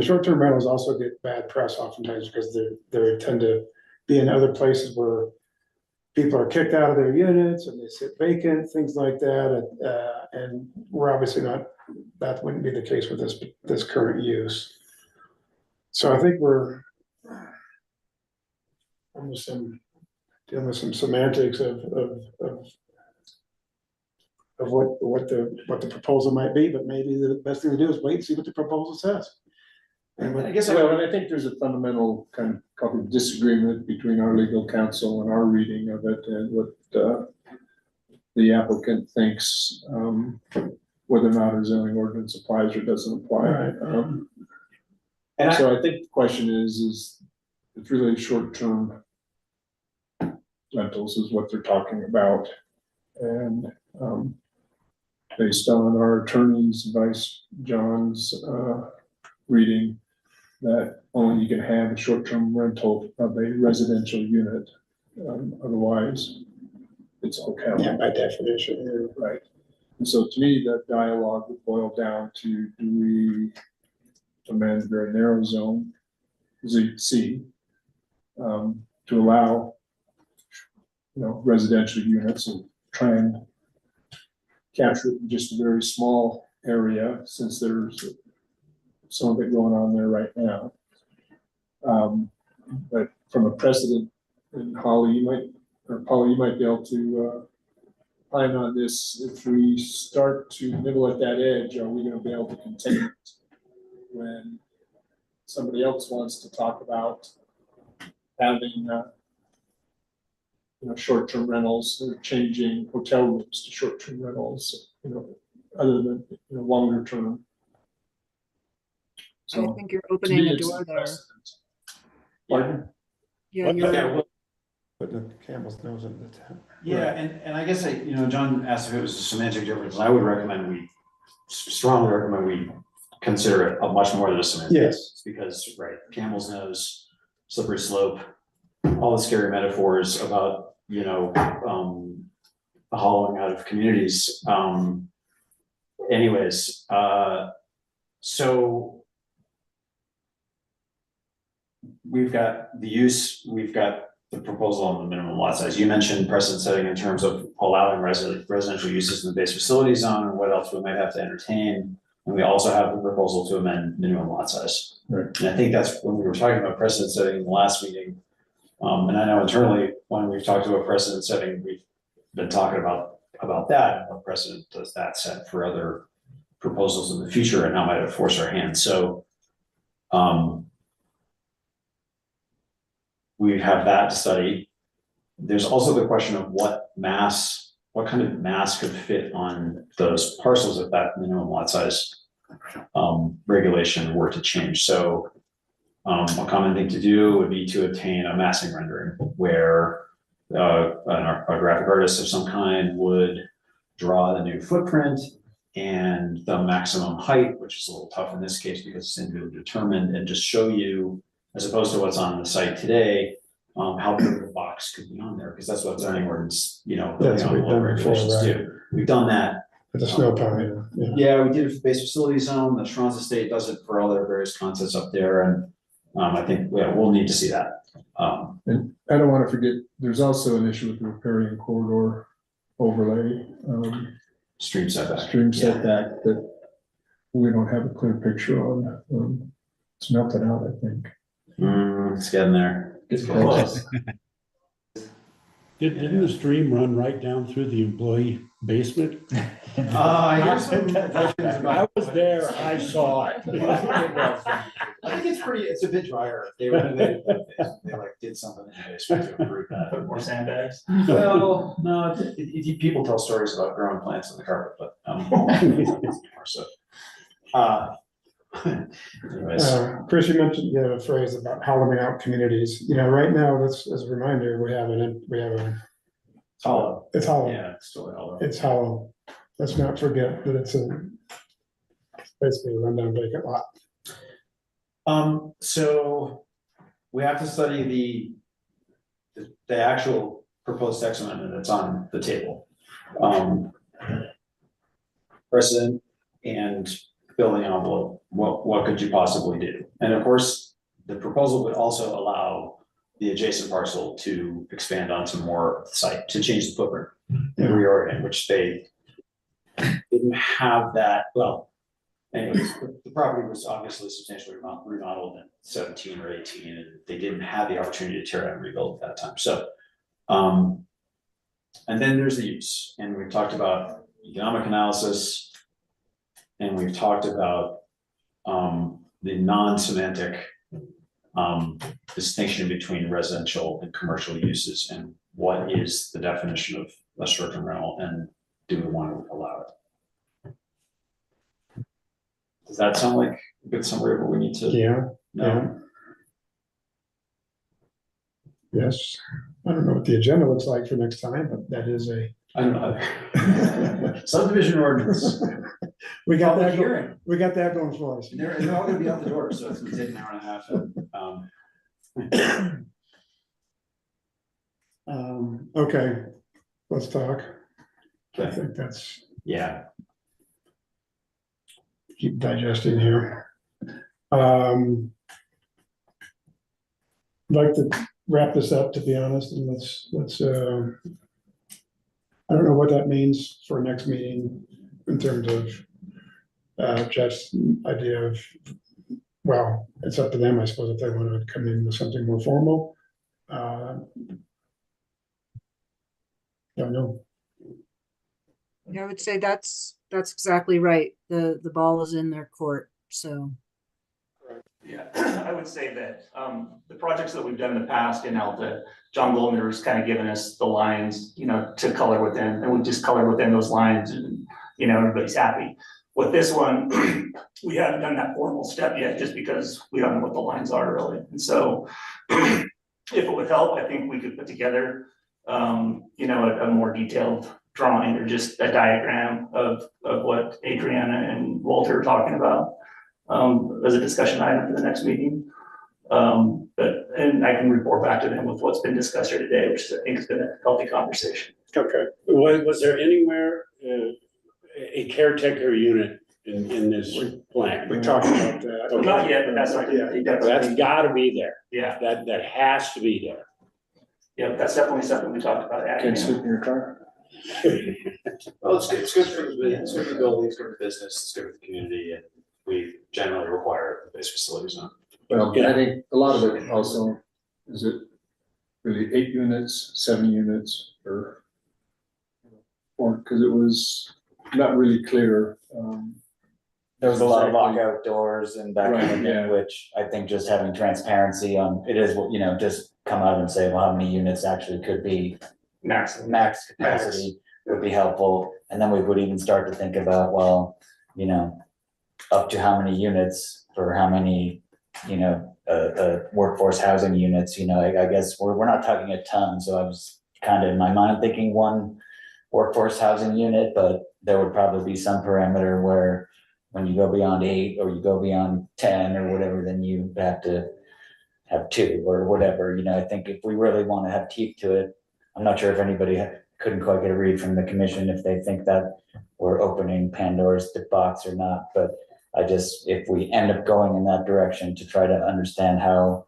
A: short-term rentals also get bad press oftentimes because they tend to be in other places where people are kicked out of their units and they sit vacant, things like that. And we're obviously not, that wouldn't be the case with this current use. So I think we're almost dealing with some semantics of what the proposal might be, but maybe the best thing to do is wait and see what the proposal says.
H: And I guess, well, and I think there's a fundamental kind of disagreement between our legal counsel and our reading of it and what the applicant thinks, whether or not a zoning ordinance applies or doesn't apply.
C: And
H: So I think the question is it's really short-term rentals is what they're talking about. And based on our attorney's advice, John's reading, that only you can have a short-term rental of a residential unit. Otherwise, it's okay.
A: Yeah, by definition, yeah.
H: Right. And so to me, that dialogue would boil down to, do we amend very narrow zone, C, to allow, residential units and try and capture it in just a very small area, since there's some of it going on there right now. But from a precedent, and Paula, you might be able to opine on this. If we start to nibble at that edge, are we gonna be able to contain it when somebody else wants to talk about having short-term rentals, or changing hotel rooms to short-term rentals, other than, longer term?
G: I
H: So
G: think you're
H: to
G: opening
H: me,
G: a
H: it's
G: door there.
H: precedent. Pardon?
G: Yeah,
B: What-
G: you're,
A: Putting the camel's nose in the tent.
C: Yeah, and I guess John asked if it was a semantic difference, and I would strongly recommend we consider it a much more than a semantic.
A: Yes.
C: Because, right, camel's nose, slippery slope, all the scary metaphors about, the hollowing out of communities. Anyways, so we've got the use, we've got the proposal on the minimum lot size. You mentioned precedent setting in terms of allowing residential uses in the base facility zone, and what else we might have to entertain. And we also have the proposal to amend minimum lot size.
H: Right.
C: And I think that's when we were talking about precedent setting in the last meeting. And I know internally, when we've talked about precedent setting, we've been talking about that, and what precedent does that set for other proposals in the future, and how might it force our hand. So we have that to study. There's also the question of what kind of mass could fit on those parcels if that minimum lot size regulation were to change. So a common thing to do would be to obtain a massing rendering, where a graphic artist of some kind would draw the new footprint and the maximum height, which is a little tough in this case because it's individually determined, and just show you, as opposed to what's on the site today, how big the box could be on there, because that's what zoning ordinance,
A: That's what we've done before,
C: regulations
A: right?
C: do. We've done that.
A: With the snow pine, yeah.
C: Yeah, we did it for base facility zone. The Transit State does it for all their various concepts up there, and I think we'll need to see that.
H: And I don't want to forget, there's also an issue with the riparian corridor overlay,
C: Stream setback.
H: stream
C: Yeah.
H: setback that we don't have a clear picture on. It's melted out, I think.
C: It's getting there.
H: It's
C: close.
E: Didn't the stream run right down through the employee basement?
C: Here's some questions
E: I
C: about.
E: was there, I saw it.
C: I think it's a bit drier. They renovated the basement. They like did something in the basement to improve that.
D: Put more sandbags.
C: Well, no, people tell stories about growing plants on the carpet, but, so. Anyways,
A: Chris, you mentioned, you have a phrase about hollowing out communities, you know, right now, that's, as a reminder, we have
C: it's hollow.
A: it's hollow,
C: Yeah, it's still hollow.
A: it's hollow. Let's not forget that it's basically a rundown vacant lot.
C: So we have to study the actual proposed text amendment that's on the table. Precedent and building envelope, what could you possibly do? And of course, the proposal would also allow the adjacent parcel to expand onto more site, to change the footprint and reorient, which they didn't have that, well, anyways, the property was obviously substantially remodeled in 17 or 18, and they didn't have the opportunity to tear out and rebuild at that time, so. And then there's the use, and we've talked about economic analysis, and we've talked about the non-semantic distinction between residential and commercial uses, and what is the definition of a short-term rental, and do we want to allow it? Does that sound like a good summary of what we need to
A: Yeah,
C: know?
A: yes. I don't know what the agenda looks like for next time, but that is
C: I don't know. Subdivision ordinance.
A: we got
C: Public
A: that,
C: hearing.
A: we got that going for us.
C: They're all gonna be out the door, so it's gonna take an hour and a half.
A: Okay, let's talk. I
C: Okay.
A: think that's,
C: Yeah,
A: keep digesting here. I'd like to wrap this up, to be honest, and let's, I don't know what that means for next meeting in terms of Jeff's idea of, well, it's up to them, I suppose, if they want to come in with something more formal. Don't know.
G: I would say that's exactly right. The ball is in their court, so.
K: Yeah, I would say that the projects that we've done in the past in Alta, John Goldner's kind of given us the lines, you know, to color within, and we just color within those lines, and you know, everybody's happy. With this one, we haven't done that formal step yet, just because we don't know what the lines are really. And so, if it would help, I think we could put together, you know, a more detailed drawing or just a diagram of what Adriana and Walter are talking about. As a discussion item for the next meeting. And I can report back to them with what's been discussed here today, which I think has been a healthy conversation.
A: Okay.
E: Was there anywhere a caretaker unit in this plan?
A: We talked about that.
E: Okay.
K: Not yet, but that's like,
A: Yeah.
E: That's gotta be there.
K: Yeah,
E: That has to be there.
K: yeah, that's definitely something we talked about adding.
H: in your car?
C: well, it's good for the building, it's good for the business, it's good for the community, and we generally require base facilities on.
H: Well, I think a lot of it also, is it really 8 units, 7 units, or, because it was not really clear.
D: There was a lot of
H: Exactly.
D: lockout doors and that
H: Right,
D: kind of thing,
H: yeah.
D: which I think just having transparency on, it is, what you know, just come out and say, well, how many units actually could be
K: Maximum.
D: max capacity would be helpful. And then we would even start to think about, well, you know, up to how many units for how many, you know, workforce housing units, you know, I guess we're not talking a ton. So I was kind of in my mind thinking 1 workforce housing unit, but there would probably be some parameter where when you go beyond 8 or you go beyond 10 or whatever, then you have to have 2 or whatever. You know, I think if we really want to have teeth to it, I'm not sure if anybody couldn't quite get a read from the commission if they think that we're opening Pandora's box or not. But I just, if we end up going in that direction to try to understand how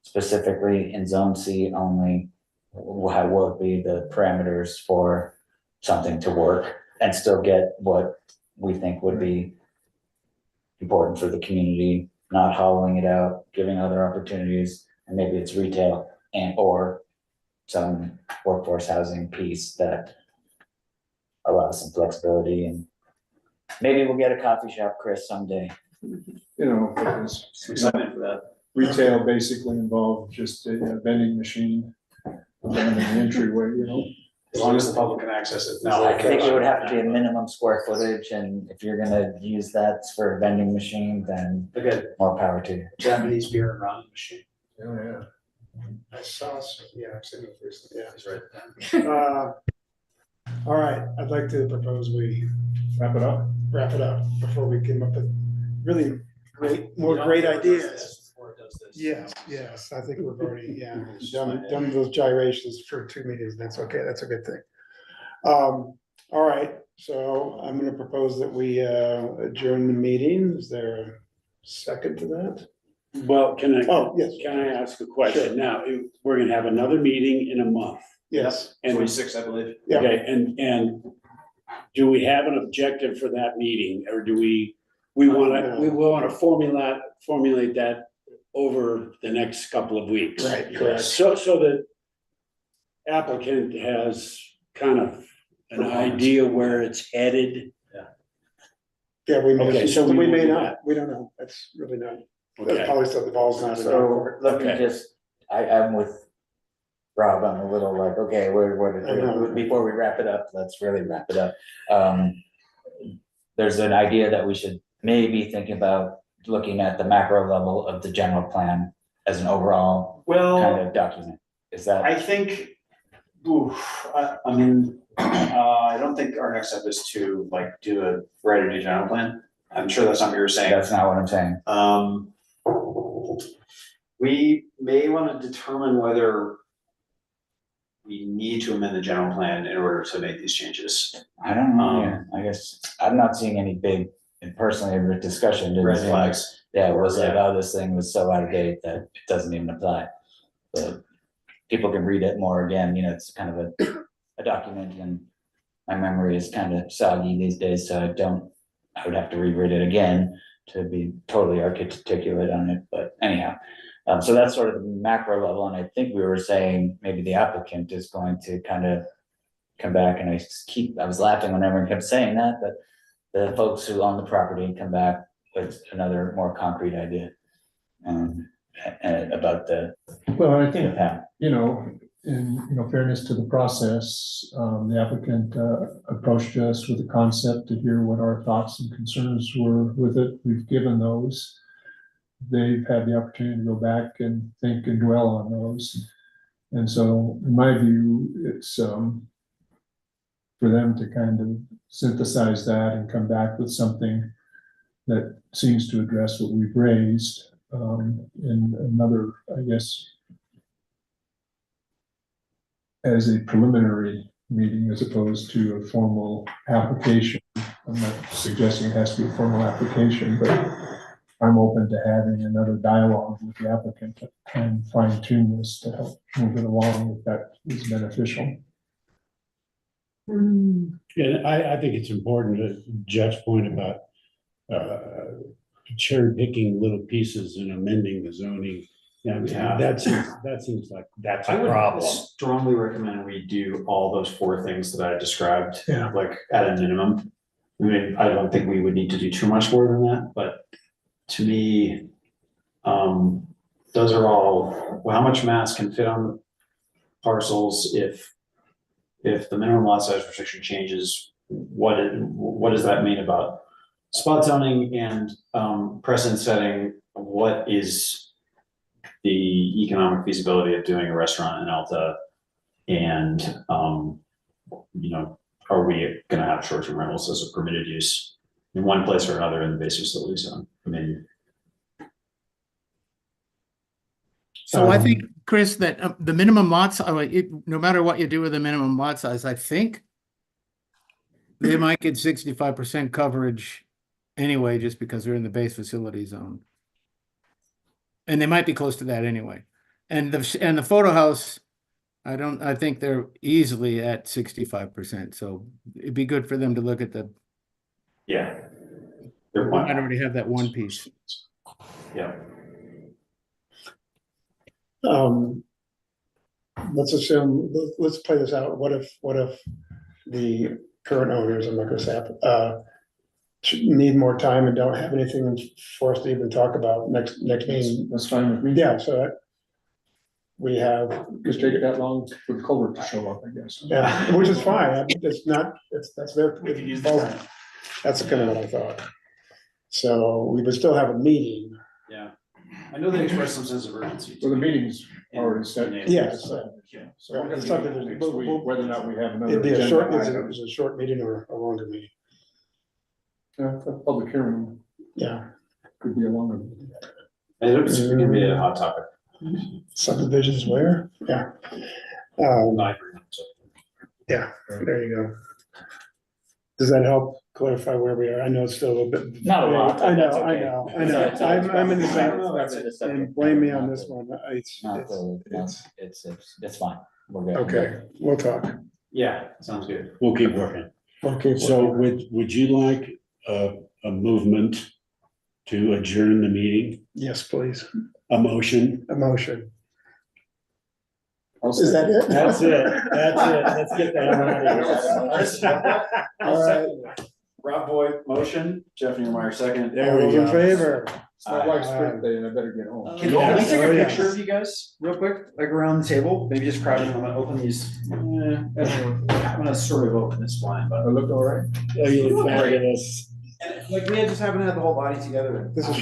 D: specifically in zone C only, how would be the parameters for something to work and still get what we think would be important for the community, not hollowing it out, giving other opportunities, and maybe it's retail and or some workforce housing piece that allows some flexibility, and maybe we'll get a coffee shop, Chris, someday.
H: You know, because
C: Excitement for that.
H: retail basically involved just a vending machine down in the entryway, you know?
C: As long as the public can access it.
D: I think it would have to be a minimum square footage, and if you're gonna use that for a vending machine, then
C: Look at
D: more power to you.
C: Japanese beer and ramen machine.
H: Oh, yeah.
A: I saw, yeah, I've seen it recently, yeah.
C: It's right.
A: All right, I'd like to propose we wrap it up before we come up with really more great ideas. Yes, yes, I think we've already, yeah, done those gyrations for 2 meetings, that's okay, that's a good thing. All right, so I'm gonna propose that we adjourn the meeting, is there a second to that?
E: Well,
A: Oh, yes,
E: can I ask a
A: Sure.
E: question? Now, we're gonna have another meeting in a month.
A: yes,
E: And,
C: 26, I believe.
A: Yeah.
E: okay, and do we have an objective for that meeting, or do we wanna formulate that over the next couple of weeks?
A: right, correct.
E: So the applicant has kind of an idea where it's headed.
A: Yeah, we
E: Okay,
A: may,
E: so
A: we
E: we
A: may
E: will do
A: not,
E: that.
A: we don't know, that's really not, that's
E: Okay,
A: probably still the ball's not in our
D: So
A: court.
D: let me
E: Okay.
D: just, I'm with Rob, I'm a little like, okay,
A: I know.
D: before we wrap it up, let's really wrap it up. There's an idea that we should maybe think about looking at the macro level of the general plan as an overall
C: Well.
D: kind of document. Is that,
C: I think, I mean, I don't think our next step is to like write a new general plan. I'm sure that's not what you were saying.
D: that's not what I'm saying.
C: We may want to determine whether we need to amend the general plan in order to make these changes.
D: I don't know, yeah, I guess, I'm not seeing any big, and personally, the discussion didn't
C: Red
D: seem like,
C: flags.
D: yeah, it was like,
C: Yeah.
D: oh, this thing was so out of date that it doesn't even apply. But people can read it more again, you know, it's kind of a document, and my memory is kind of soggy these days, so I would have to reread it again to be totally articulate on it, but anyhow. So that's sort of the macro level, and I think we were saying maybe the applicant is going to kind of come back, and I was laughing when everyone kept saying that, but the folks who own the property come back with another more concrete idea. And about the
H: Well, I think,
D: path.
H: you know, in, fairness to the process, the applicant, approached us with a concept to hear what our thoughts and concerns were with it. We've given those. They've had the opportunity to go back and think and dwell on those. And so, in my view, it's, for them to kind of synthesize that and come back with something that seems to address what we've raised, in another, I guess, as a preliminary meeting as opposed to a formal application. I'm not suggesting it has to be a formal application, but I'm open to having another dialogue with the applicant and fine tune this to help move it along if that is beneficial.
E: and I think it's important to Jeff's point about cherry picking little pieces and amending the zoning.
C: Yeah.
E: That seems like that's
C: I
E: a
C: would
E: problem.
C: strongly recommend we do all those 4 things that I described,
A: Yeah.
C: like at a minimum. I mean, I don't think we would need to do too much more than that, but to me, those are all, well, how much mass can fit on parcels if the minimum lot size restriction changes, what does that mean about spot zoning and precedent setting? What is the economic feasibility of doing a restaurant in Alta? And are we gonna have short-term rentals as a permitted use in one place or another in the base facility zone? I mean.
I: So I think, Chris, that the minimum lot size, no matter what you do with the minimum lot size, I think they might get 65% coverage anyway, just because they're in the base facility zone. And they might be close to that anyway. And the photo house, I think they're easily at 65%. So it'd be good for them to look at
C: Yeah.
I: they might already have that one piece.
C: Yeah.
A: let's assume, let's play this out. What if the current owners, I'm not gonna say, need more time and don't have anything for us to even talk about next meeting?
H: That's fine with me.
A: Yeah, so we have,
H: Just take it that long for the culvert to show up, I guess.
A: yeah, which is fine. It's not, that's their.
C: We could use the time.
A: That's kind of what I thought. So we would still have a meeting.
C: Yeah, I know they expressed some sense of urgency.
H: So the meeting's already set.
A: Yes.
H: So we're
A: Yeah,
H: gonna
A: subdivision.
H: do next week, whether or not we have another.
A: It'd be a
H: agenda
A: short,
H: item.
A: is it a short meeting or a longer meeting?
H: A public hearing
A: Yeah,
H: could be a longer. meeting.
C: It's gonna be a hot topic.
A: subdivisions where? Yeah. Yeah, there you go. Does that help clarify where we are? I know it's still a little bit.
D: Not a lot,
A: I
D: that's
A: know, I
D: okay.
A: know, I
D: It's
A: know.
D: all right.
A: I'm in the
D: I don't know, that's
A: same,
D: a separate-
A: and blame me on
D: not
A: this
D: the-
A: one. It's,
D: Not
A: it's,
D: the, it's fine. We're good.
A: okay, we'll talk.
C: Yeah, sounds good.
E: We'll keep working.
A: Okay.
E: So would you like a movement to adjourn the meeting?
A: Yes, please.
E: A motion?
A: A motion.
H: I'll
A: Is that it?
E: That's it. Let's get that out of here.
A: All right.
C: Rob Boyd, motion, Jeff Niemeyer, second.
E: There
A: All
E: we
A: those in
E: go.
A: favor?
H: It's my wife's birthday and I better get home.
C: Can
E: Yeah.
C: we take
A: Oh,
C: a
A: yeah.
C: picture of you guys real quick, like around the table? Maybe just crowd in. I'm gonna open these. I'm gonna sort of open this blind, but
H: I look all right.
E: Oh, you're fabulous.
C: like we just haven't had the whole body together.
A: This is